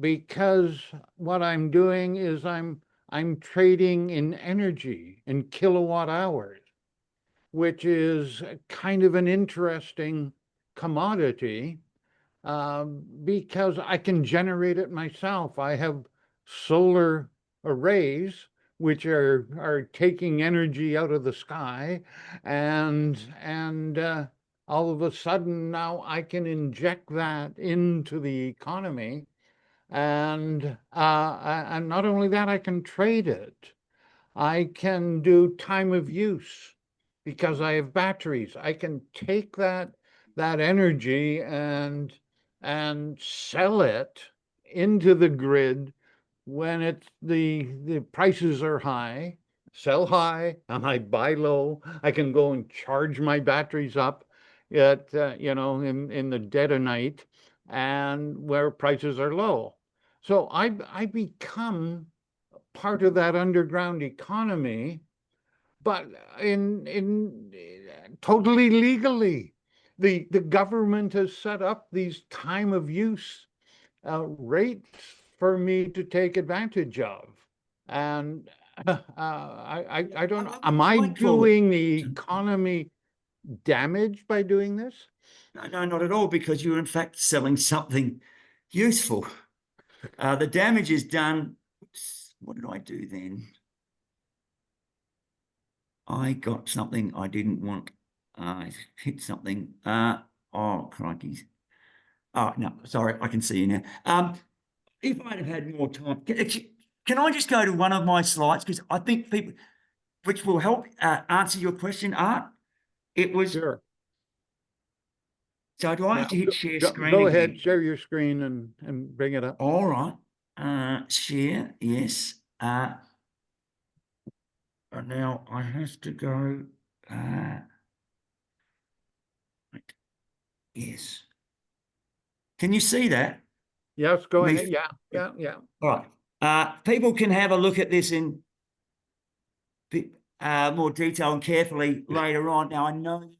because what I'm doing is I'm trading in energy, in kilowatt hours, which is kind of an interesting commodity, because I can generate it myself. I have solar arrays which are taking energy out of the sky, and all of a sudden now I can inject that into the economy, and not only that, I can trade it. I can do time of use because I have batteries. I can take that energy and sell it into the grid when it's the prices are high, sell high, and I buy low. I can go and charge my batteries up at in the dead of night, and where prices are low. So I become part of that underground economy, but in totally legally. The government has set up these time of use rates for me to take advantage of, and I don't know. Am I doing the economy damage by doing this? No, not at all, because you're in fact selling something useful. The damage is done. What did I do then? I got something I didn't want. I hit something. Oh, crikey. Oh, no, sorry, I can see you now. If I'd have had more time, can I just go to one of my slides? Because I think people, which will help answer your question, Art. It was... Sure. So do I have to hit share screen? Go ahead, share your screen and bring it up. All right. Share, yes. Now I have to go. Yes. Can you see that? Yes, go ahead. Yeah. All right. People can have a look at this in more detail and carefully later on. Now I know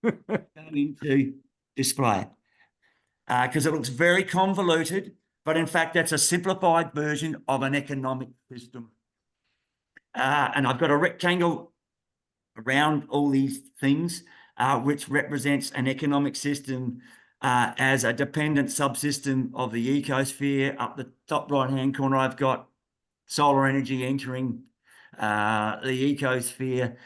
I'm going to display it because it looks very convoluted, but in fact that's a simplified version of an economic system. And I've got a rectangle around all these things, which represents an economic system as a dependent subsystem of the ecosphere. Up the top right-hand corner, I've got solar energy entering the ecosphere,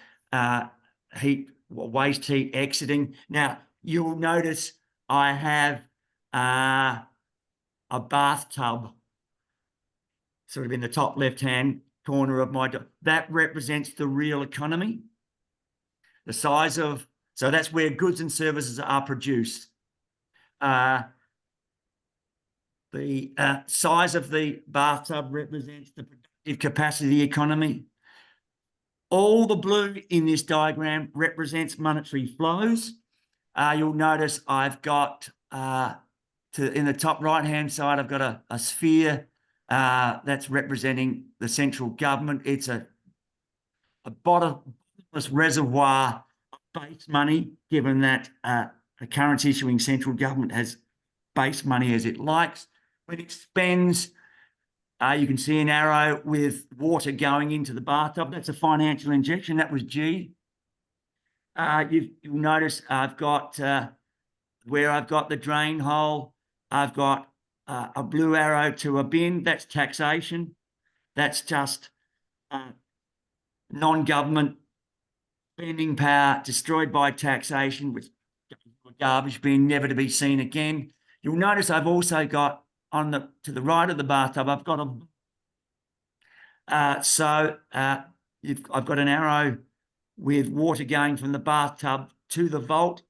waste heat exiting. Now, you'll notice I have a bathtub sort of in the top left-hand corner of my... That represents the real economy. The size of... So that's where goods and services are produced. The size of the bathtub represents the productive capacity economy. All the blue in this diagram represents monetary flows. You'll notice I've got, in the top right-hand side, I've got a sphere that's representing the central government. It's a bottomless reservoir of base money, given that the current issuing central government has base money as it likes. When it spends, you can see an arrow with water going into the bathtub. That's a financial injection. That was G. You'll notice I've got where I've got the drain hole, I've got a blue arrow to a bin. That's taxation. That's just non-government spending power destroyed by taxation, which garbage bin, never to be seen again. You'll notice I've also got to the right of the bathtub, I've got I've got an arrow with water going from the bathtub to the vault.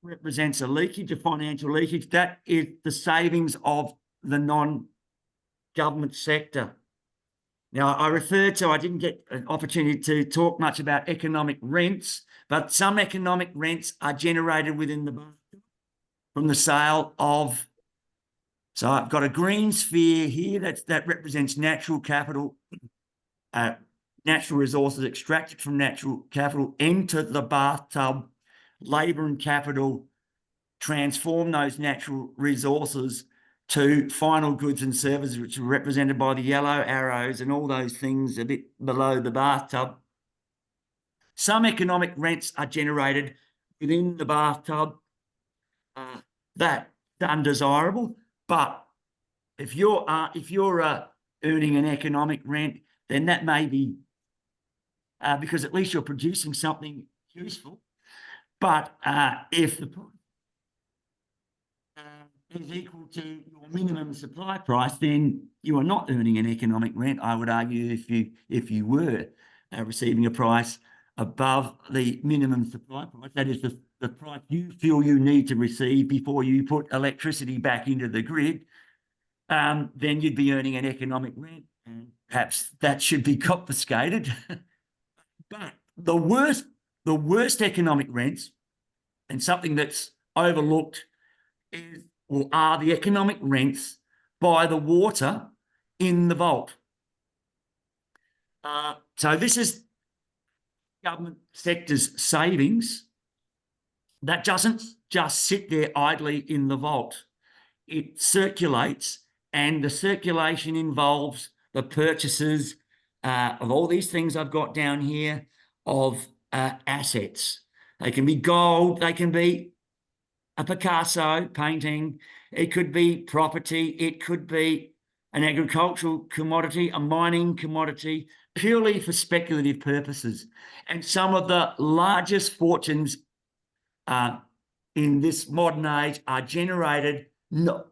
Represents a leakage, a financial leakage. That is the savings of the non-government sector. Now, I didn't get an opportunity to talk much about economic rents, but some economic rents are generated within the from the sale of. So I've got a green sphere here that represents natural capital, natural resources extracted from natural capital enter the bathtub, labour and capital transform those natural resources to final goods and services, which are represented by the yellow arrows and all those things a bit below the bathtub. Some economic rents are generated within the bathtub. That's undesirable, but if you're earning an economic rent, then that may be because at least you're producing something useful. But if the price is equal to your minimum supply price, then you are not earning an economic rent. I would argue if you were receiving a price above the minimum supply price, that is the price you feel you need to receive before you put electricity back into the grid, then you'd be earning an economic rent, and perhaps that should be confiscated. But the worst economic rents, and something that's overlooked, are the economic rents by the water in the vault. So this is government sector's savings that doesn't just sit there idly in the vault. It circulates, and the circulation involves the purchases of all these things I've got down here of assets. They can be gold, they can be a Picasso painting, it could be property, it could be an agricultural commodity, a mining commodity, purely for speculative purposes. And some of the largest fortunes in this modern age are generated. Now,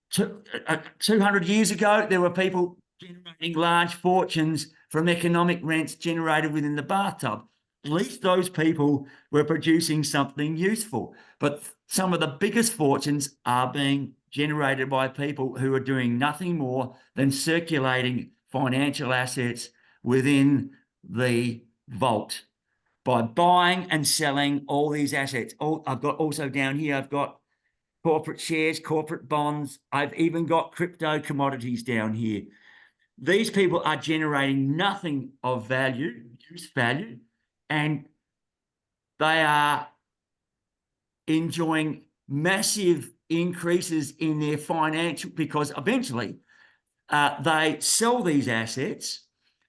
200 years ago, there were people generating large fortunes from economic rents generated within the bathtub. At least those people were producing something useful. But some of the biggest fortunes are being generated by people who are doing nothing more than circulating financial assets within the vault by buying and selling all these assets. I've got also down here, I've got corporate shares, corporate bonds. I've even got crypto commodities down here. These people are generating nothing of value, use value, and they are enjoying massive increases in their financial, because eventually they sell these assets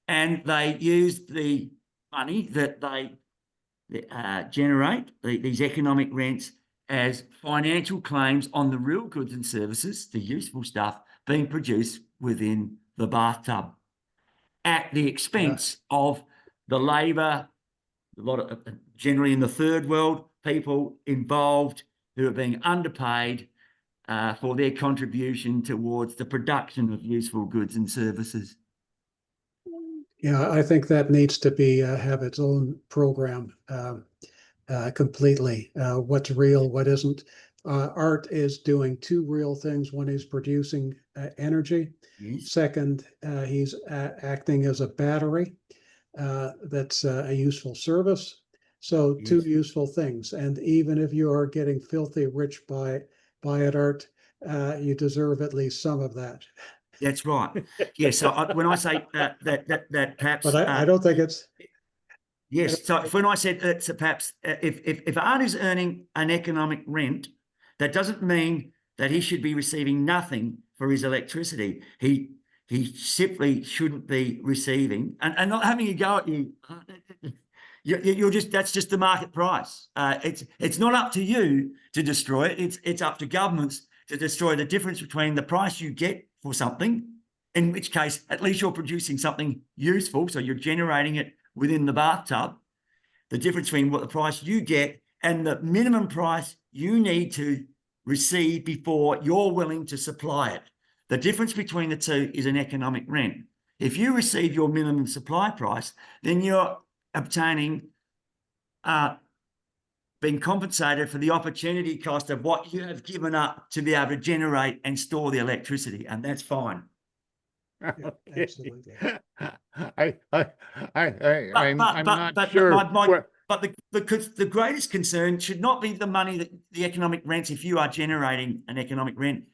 and they use the money that they generate, these economic rents, as financial claims on the real goods and services, the useful stuff being produced within the bathtub at the expense of the labour, a lot of, generally in the third world, people involved who are being underpaid for their contribution towards the production of useful goods and services. Yeah, I think that needs to be have its own program completely. What's real, what isn't. Art is doing two real things. One is producing energy. Yes. Second, he's acting as a battery. That's a useful service. So two useful things. And even if you are getting filthy rich by it, art, you deserve at least some of that. That's right. Yeah. So when I say that perhaps, but I don't think it's. Yes. So when I said it's perhaps if art is earning an economic rent, that doesn't mean that he should be receiving nothing for his electricity. He simply shouldn't be receiving, and not having a go at you. You're just, that's just the market price. It's not up to you to destroy it. It's up to governments to destroy the difference between the price you get for something, in which case at least you're producing something useful, so you're generating it within the bathtub, the difference between what the price you get and the minimum price you need to receive before you're willing to supply it. The difference between the two is an economic rent. If you receive your minimum supply price, then you're obtaining been compensated for the opportunity cost of what you have given up to be able to generate and store the electricity, and that's fine. Yeah, Okay. absolutely. I'm not sure. But the greatest concern should not be the money that the economic rents, if you are generating an economic rent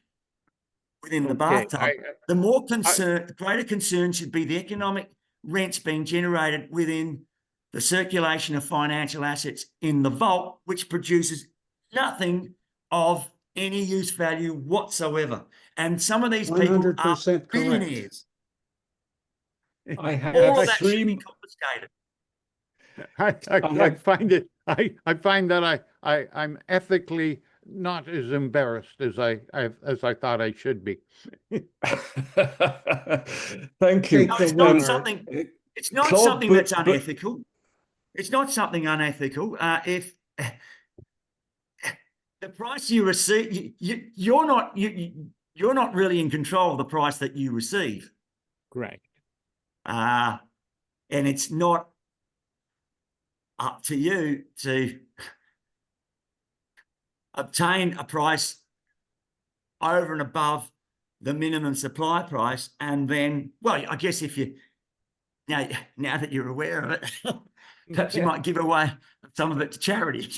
within the bathtub. The greater concern should be the economic rents being generated within the circulation of financial assets in the vault, which produces nothing of any use value whatsoever. And some of these people are 100% billionaires. I have All of that should three. be confiscated. I find that I'm ethically not as embarrassed as I thought I should be. Thank you. No, it's not something. It's not Claude, something that's unethical. It's not something unethical. If the price you receive, you're not really in control of the price that you receive. Correct. And it's not up to you to obtain a price over and above the minimum supply price. And then, well, I guess if you, now that you're aware of it, perhaps you might give away some of it to charity.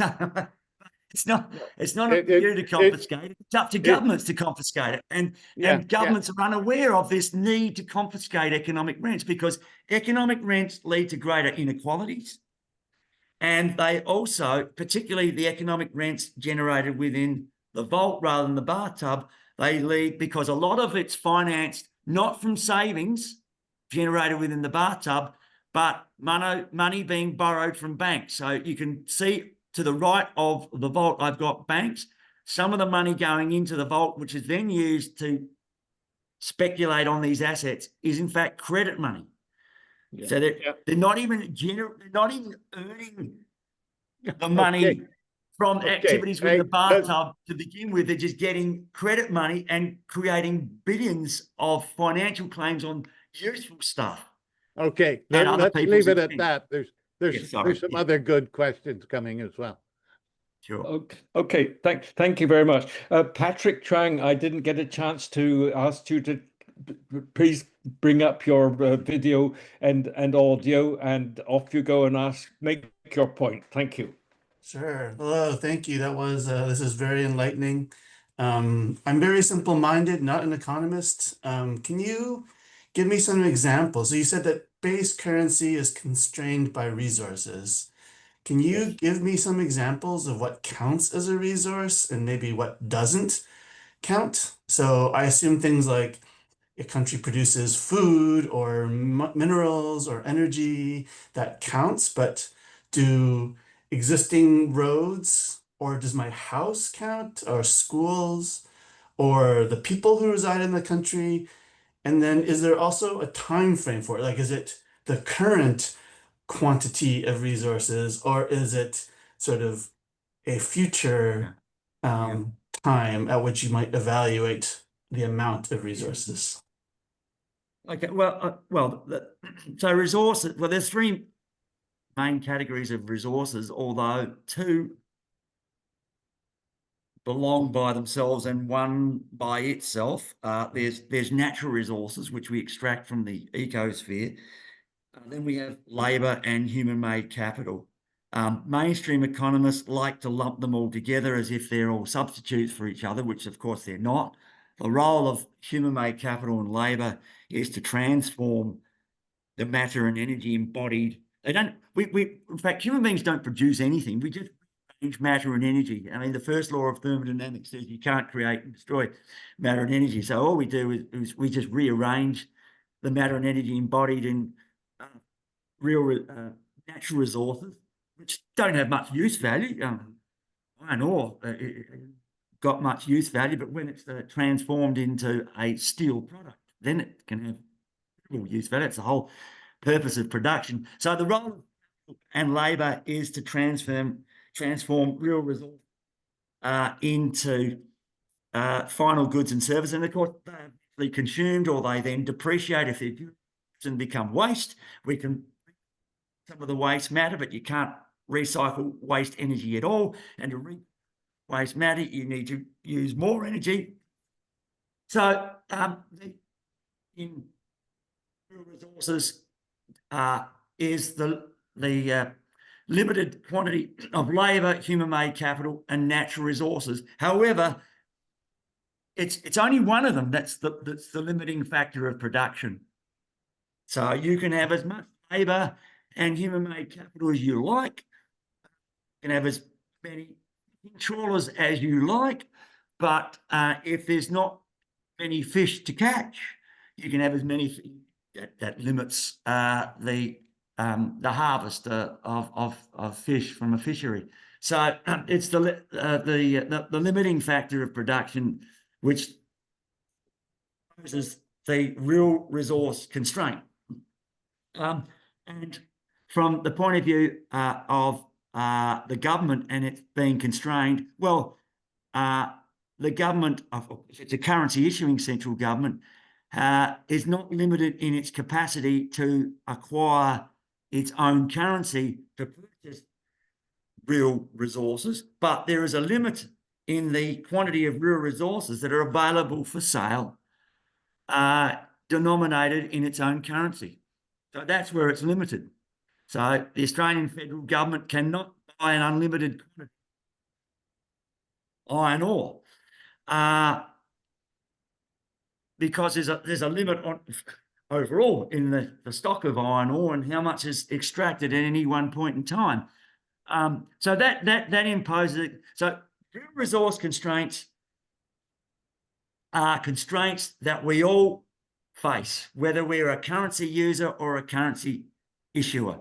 It's not up to you to confiscate it. It's up to governments to confiscate it. And governments are unaware of this need to confiscate economic rents, because economic rents lead to greater inequalities. And they also, particularly the economic rents generated within the vault rather than the bathtub, they lead, because a lot of it's financed not from savings generated within the bathtub, but money being borrowed from banks. So you can see to the right of the vault, I've got banks. Some of the money going into the vault, which is then used to speculate on these assets, is in fact credit money. Yeah. So they're not even earning the money from activities with the bathtub to begin with. They're just getting credit money and creating billions of financial claims on useful stuff. Okay, let's leave it at that. There's some other good questions coming as well. Sure. Okay. Thank you very much. Patrick Chang, I didn't get a chance to ask you to please bring up your video and audio, and off you go and make your point. Thank you. Sure. Hello. Thank you. That was this is very enlightening. I'm very simple-minded, not an economist. Can you give me some examples? So you said that base currency is constrained by resources. Can you give me some examples of what counts as a resource and maybe what doesn't count? So I assume things like a country produces food or minerals or energy, that counts, but do existing roads, or does my house count, or schools, or the people who reside in the country? And then is there also a time frame for it? Like, is it the current quantity of resources, or is it sort of a future time at which you might evaluate the amount of resources? Okay, so resources, well, there's three main categories of resources, although two belong by themselves and one by itself. There's natural resources, which we extract from the ecosphere. Then we have labour and human-made capital. Mainstream economists like to lump them all together as if they're all substitutes for each other, which of course they're not. The role of human-made capital and labour is to transform the matter and energy embodied. In fact, human beings don't produce anything. We just change matter and energy. I mean, the first law of thermodynamics says you can't create and destroy matter and energy. So all we do is we just rearrange the matter and energy embodied in real natural resources, which don't have much use value. Iron ore got much use value, but when it's transformed into a steel product, then it can have real use value. It's the whole purpose of production. So the role of and labour is to transform real resources into final goods and services. And of course, they're consumed, or they then depreciate if they're used and become waste. We can some of the waste matter, but you can't recycle waste energy at all. And to waste matter, you need to use more energy. So in real resources is the limited quantity of labour, human-made capital, and natural resources. However, it's only one of them that's the limiting factor of production. So you can have as much labour and human-made capital as you like. You can have as many trawlers as you like, but if there's not many fish to catch, you can have as many. That limits the harvest of fish from a fishery. So it's the limiting factor of production, which poses the real resource constraint. And from the point of view of the government and it being constrained, well, the government, if it's a currency issuing central government, is not limited in its capacity to acquire its own currency to purchase real resources, but there is a limit in the quantity of real resources that are available for sale, denominated in its own currency. So that's where it's limited. So the Australian federal government cannot buy an unlimited quantity of iron ore because there's a limit on overall in the stock of iron ore and how much is extracted at any one point in time. So that imposes it. So real resource constraints are constraints that we all face, whether we're a currency user or a currency issuer.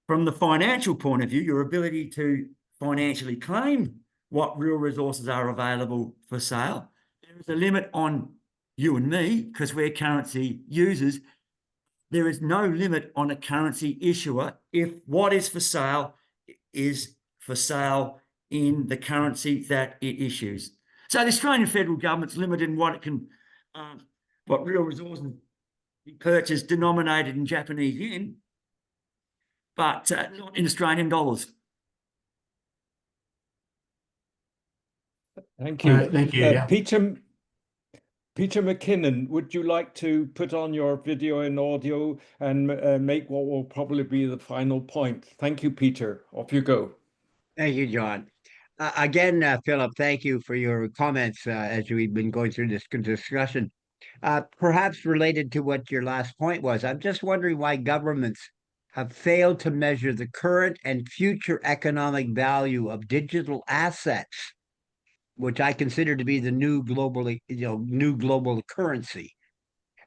From the financial point of view, your ability to financially claim what real resources are available for sale, there is a limit on you and me because we're currency users. There is no limit on a currency issuer if what is for sale is for sale in the currency that it issues. So the Australian federal government's limited in what it can, what real resources be purchased denominated in Japanese yen, but not in Australian dollars. Thank you. Thank you. Yeah. Peter McKinnon, would you like to put on your video and audio and make what will probably be the final point? Thank you, Peter. Off you go. Thank you, John. Again, Philip, thank you for your comments as we've been going through this discussion. Perhaps related to what your last point was, I'm just wondering why governments have failed to measure the current and future economic value of digital assets, which I consider to be the new global currency.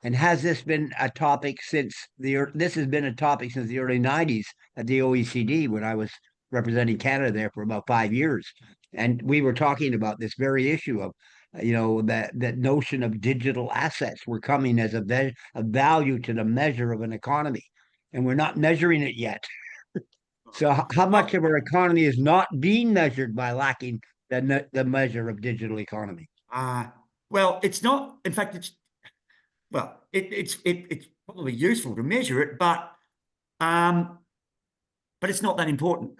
And has this been a topic since this has been a topic since the early 90s at the OECD when I was representing Canada there for about 5 years. And we were talking about this very issue of, that notion of digital assets were coming as a value to the measure of an economy. And we're not measuring it yet. So how much of our economy is not being measured by lacking the measure of digital economy? Well, it's not. In fact, it's probably useful to measure it, but it's not that important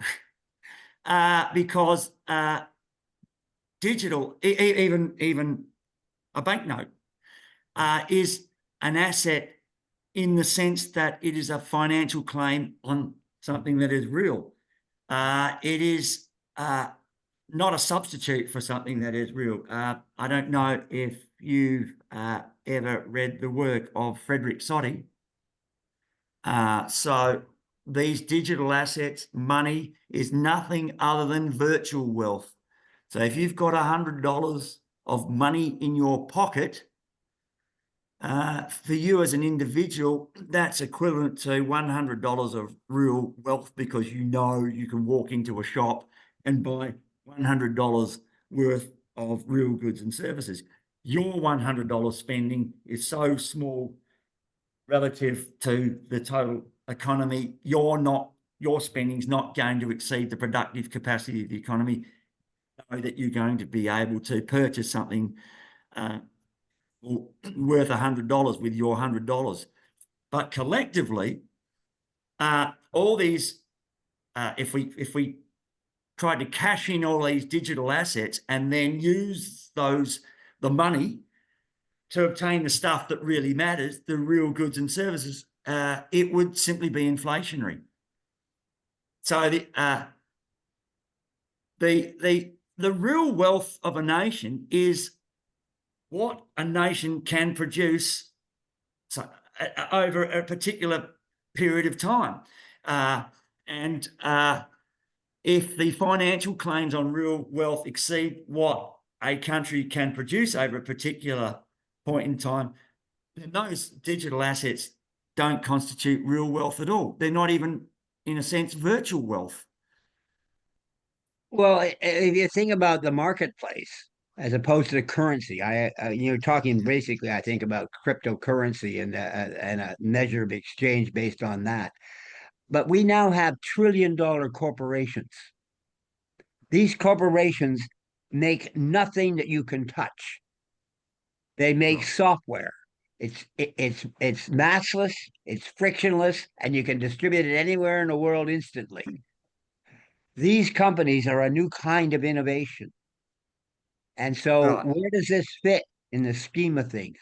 because digital, even a banknote, is an asset in the sense that it is a financial claim on something that is real. It is not a substitute for something that is real. I don't know if you've ever read the work of Frederick Soddy. So these digital assets, money, is nothing other than virtual wealth. So if you've got $100 of money in your pocket, for you as an individual, that's equivalent to $100 of real wealth because you know you can walk into a shop and buy $100 worth of real goods and services. Your $100 spending is so small relative to the total economy. Your spending's not going to exceed the productive capacity of the economy. Know that you're going to be able to purchase something worth $100 with your $100. But collectively, all these if we tried to cash in all these digital assets and then use the money to obtain the stuff that really matters, the real goods and services, it would simply be inflationary. So the real wealth of a nation is what a nation can produce over a particular period of time. And if the financial claims on real wealth exceed what a country can produce over a particular point in time, then those digital assets don't constitute real wealth at all. They're not even, in a sense, virtual wealth. Well, if you think about the marketplace as opposed to the currency, you're talking basically, I think, about cryptocurrency and a measure of exchange based on that. But we now have trillion-dollar corporations. These corporations make nothing that you can touch. They make software. It's massless, it's frictionless, and you can distribute it anywhere in the world instantly. These companies are a new kind of innovation. And so where does this fit in the scheme of things?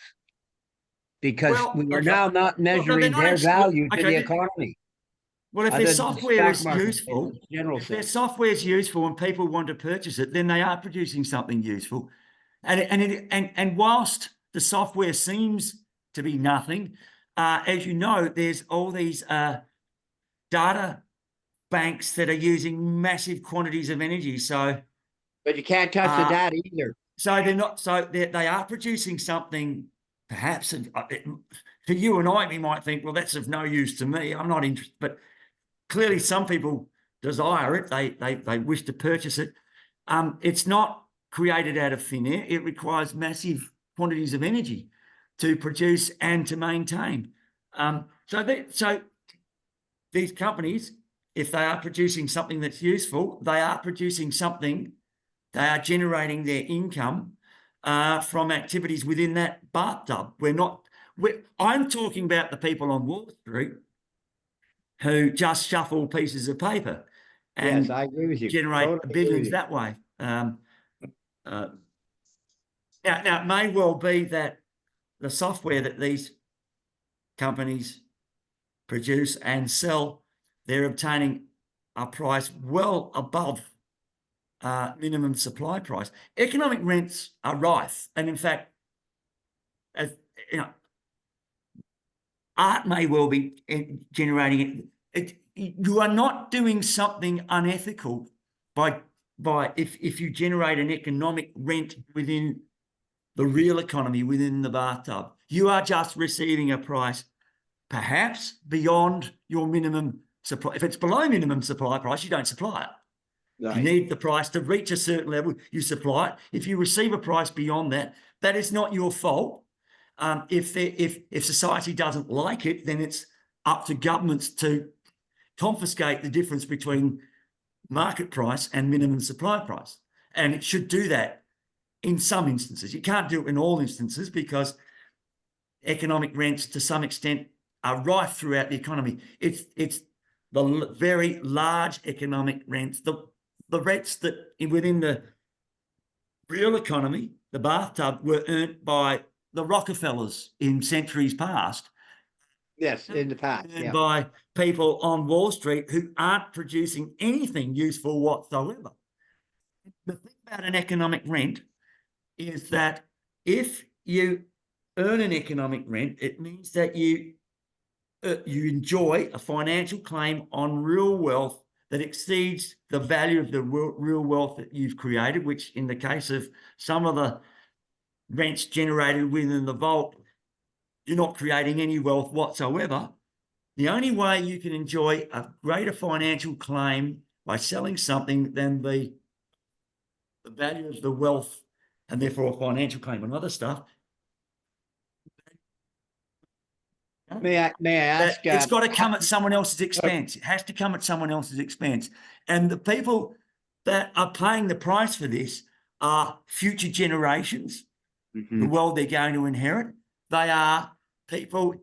Because we are now not measuring their value to the economy. Well, if their software is useful, their software is useful and people want to purchase it, then they are producing something useful. And whilst the software seems to be nothing, as you know, there's all these data banks that are using massive quantities of energy. But you can't touch the data either. So they're not. So they are producing something. Perhaps for you and I, we might think, well, that's of no use to me. I'm not interested. But clearly, some people desire it. They wish to purchase it. It's not created out of thin air. It requires massive quantities of energy to produce and to maintain. So these companies, if they are producing something that's useful, they are producing something, they are generating their income from activities within that bathtub. I'm talking about the people on Wall Street who just shuffle pieces of paper and I agree with you. Generate Totally billions that way. Now, it may well be that the software that these companies produce and sell, they're obtaining a price well above minimum supply price. Economic rents are rife, and in fact, art may well be generating it. You are not doing something unethical by if you generate an economic rent within the real economy, within the bathtub. You are just receiving a price perhaps beyond your minimum supply. If it's below minimum supply price, you don't supply it. Right. You need the price to reach a certain level, you supply it. If you receive a price beyond that, that is not your fault. If society doesn't like it, then it's up to governments to confiscate the difference between market price and minimum supply price. And it should do that in some instances. You can't do it in all instances because economic rents to some extent are rife throughout the economy. It's the very large economic rents, the rents that within the real economy, the bathtub, were earned by the Rockefellers in centuries past. Yes, in the past. And by people on Wall Street who aren't producing anything useful whatsoever. The thing about an economic rent is that if you earn an economic rent, it means that you enjoy a financial claim on real wealth that exceeds the value of the real wealth that you've created, which in the case of some of the rents generated within the vault, you're not creating any wealth whatsoever. The only way you can enjoy a greater financial claim by selling something than the value of the wealth, and therefore a financial claim on other stuff. May I ask? It's got to come at someone else's expense. It has to come at someone else's expense. And the people that are paying the price for this are future generations, the world they're going to inherit. They are people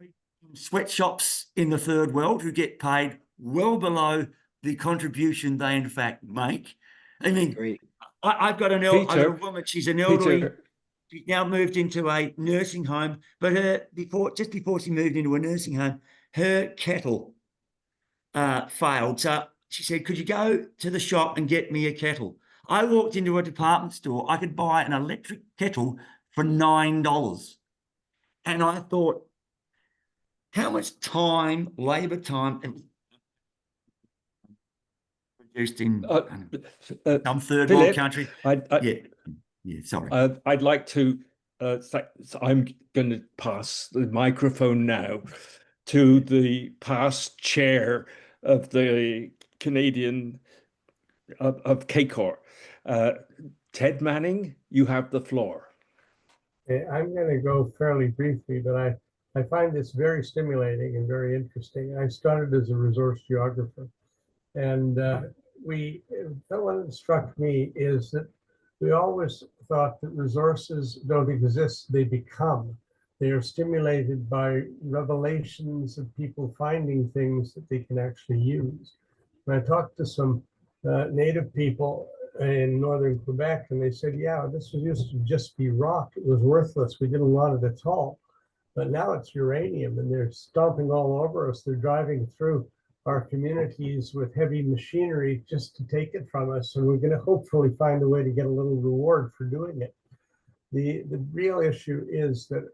in sweatshops in the third world who get paid well below the contribution they in fact make. I mean, I've got I've got a woman, she's an elderly, she's now moved into a nursing home, but just before she moved into a nursing home, her kettle failed. So she said, could you go to the shop and get me a kettle? I walked into a department store. I could buy an electric kettle for $9. And I thought, how much time, labour time, and produced in some third world country? Sorry. I'd like to, I'm going to pass the microphone now to the past chair of the Canadian, of CACOR. Ted Manning, you have the floor. I'm going to go fairly briefly, but I find this very stimulating and very interesting. I started as a resource geographer, and what struck me is that we always thought that resources don't exist, they become. They are stimulated by revelations of people finding things that they can actually use. When I talked to some native people in northern Quebec, and they said, yeah, this used to just be rock. It was worthless. We didn't want it at all. But now it's uranium, and they're stomping all over us. They're driving through our communities with heavy machinery just to take it from us. And we're going to hopefully find a way to get a little reward for doing it. The real issue is that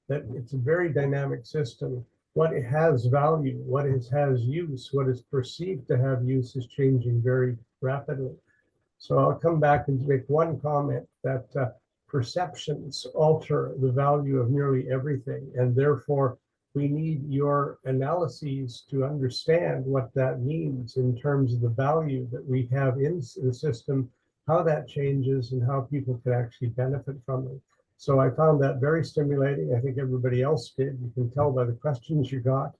it's a very dynamic system. What has value, what has use, what is perceived to have use is changing very rapidly. So I'll come back and make one comment that perceptions alter the value of nearly everything, and therefore we need your analyses to understand what that means in terms of the value that we have in the system, how that changes, and how people can actually benefit from it. So I found that very stimulating. I think everybody else did. You can tell by the questions you got.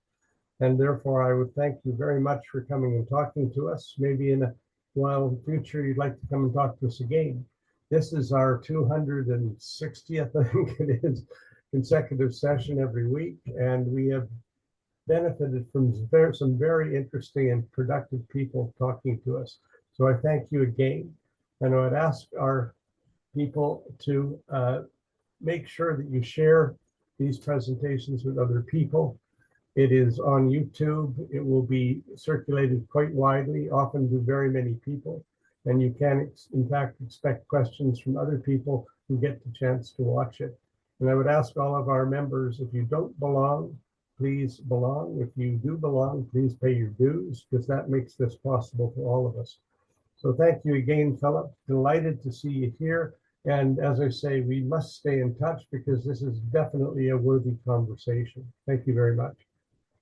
And therefore, I would thank you very much for coming and talking to us. Maybe in a while in the future, you'd like to come and talk to us again. This is our 260th, I think it is, consecutive session every week. And we have benefited from some very interesting and productive people talking to us. So I thank you again. And I would ask our people to make sure that you share these presentations with other people. It is on YouTube. It will be circulated quite widely, often to very many people. And you can, in fact, expect questions from other people who get the chance to watch it. And I would ask all of our members, if you don't belong, please belong. If you do belong, please pay your dues, because that makes this possible for all of us. So thank you again, Philip. Delighted to see you here. And as I say, we must stay in touch because this is definitely a worthy conversation. Thank you very much.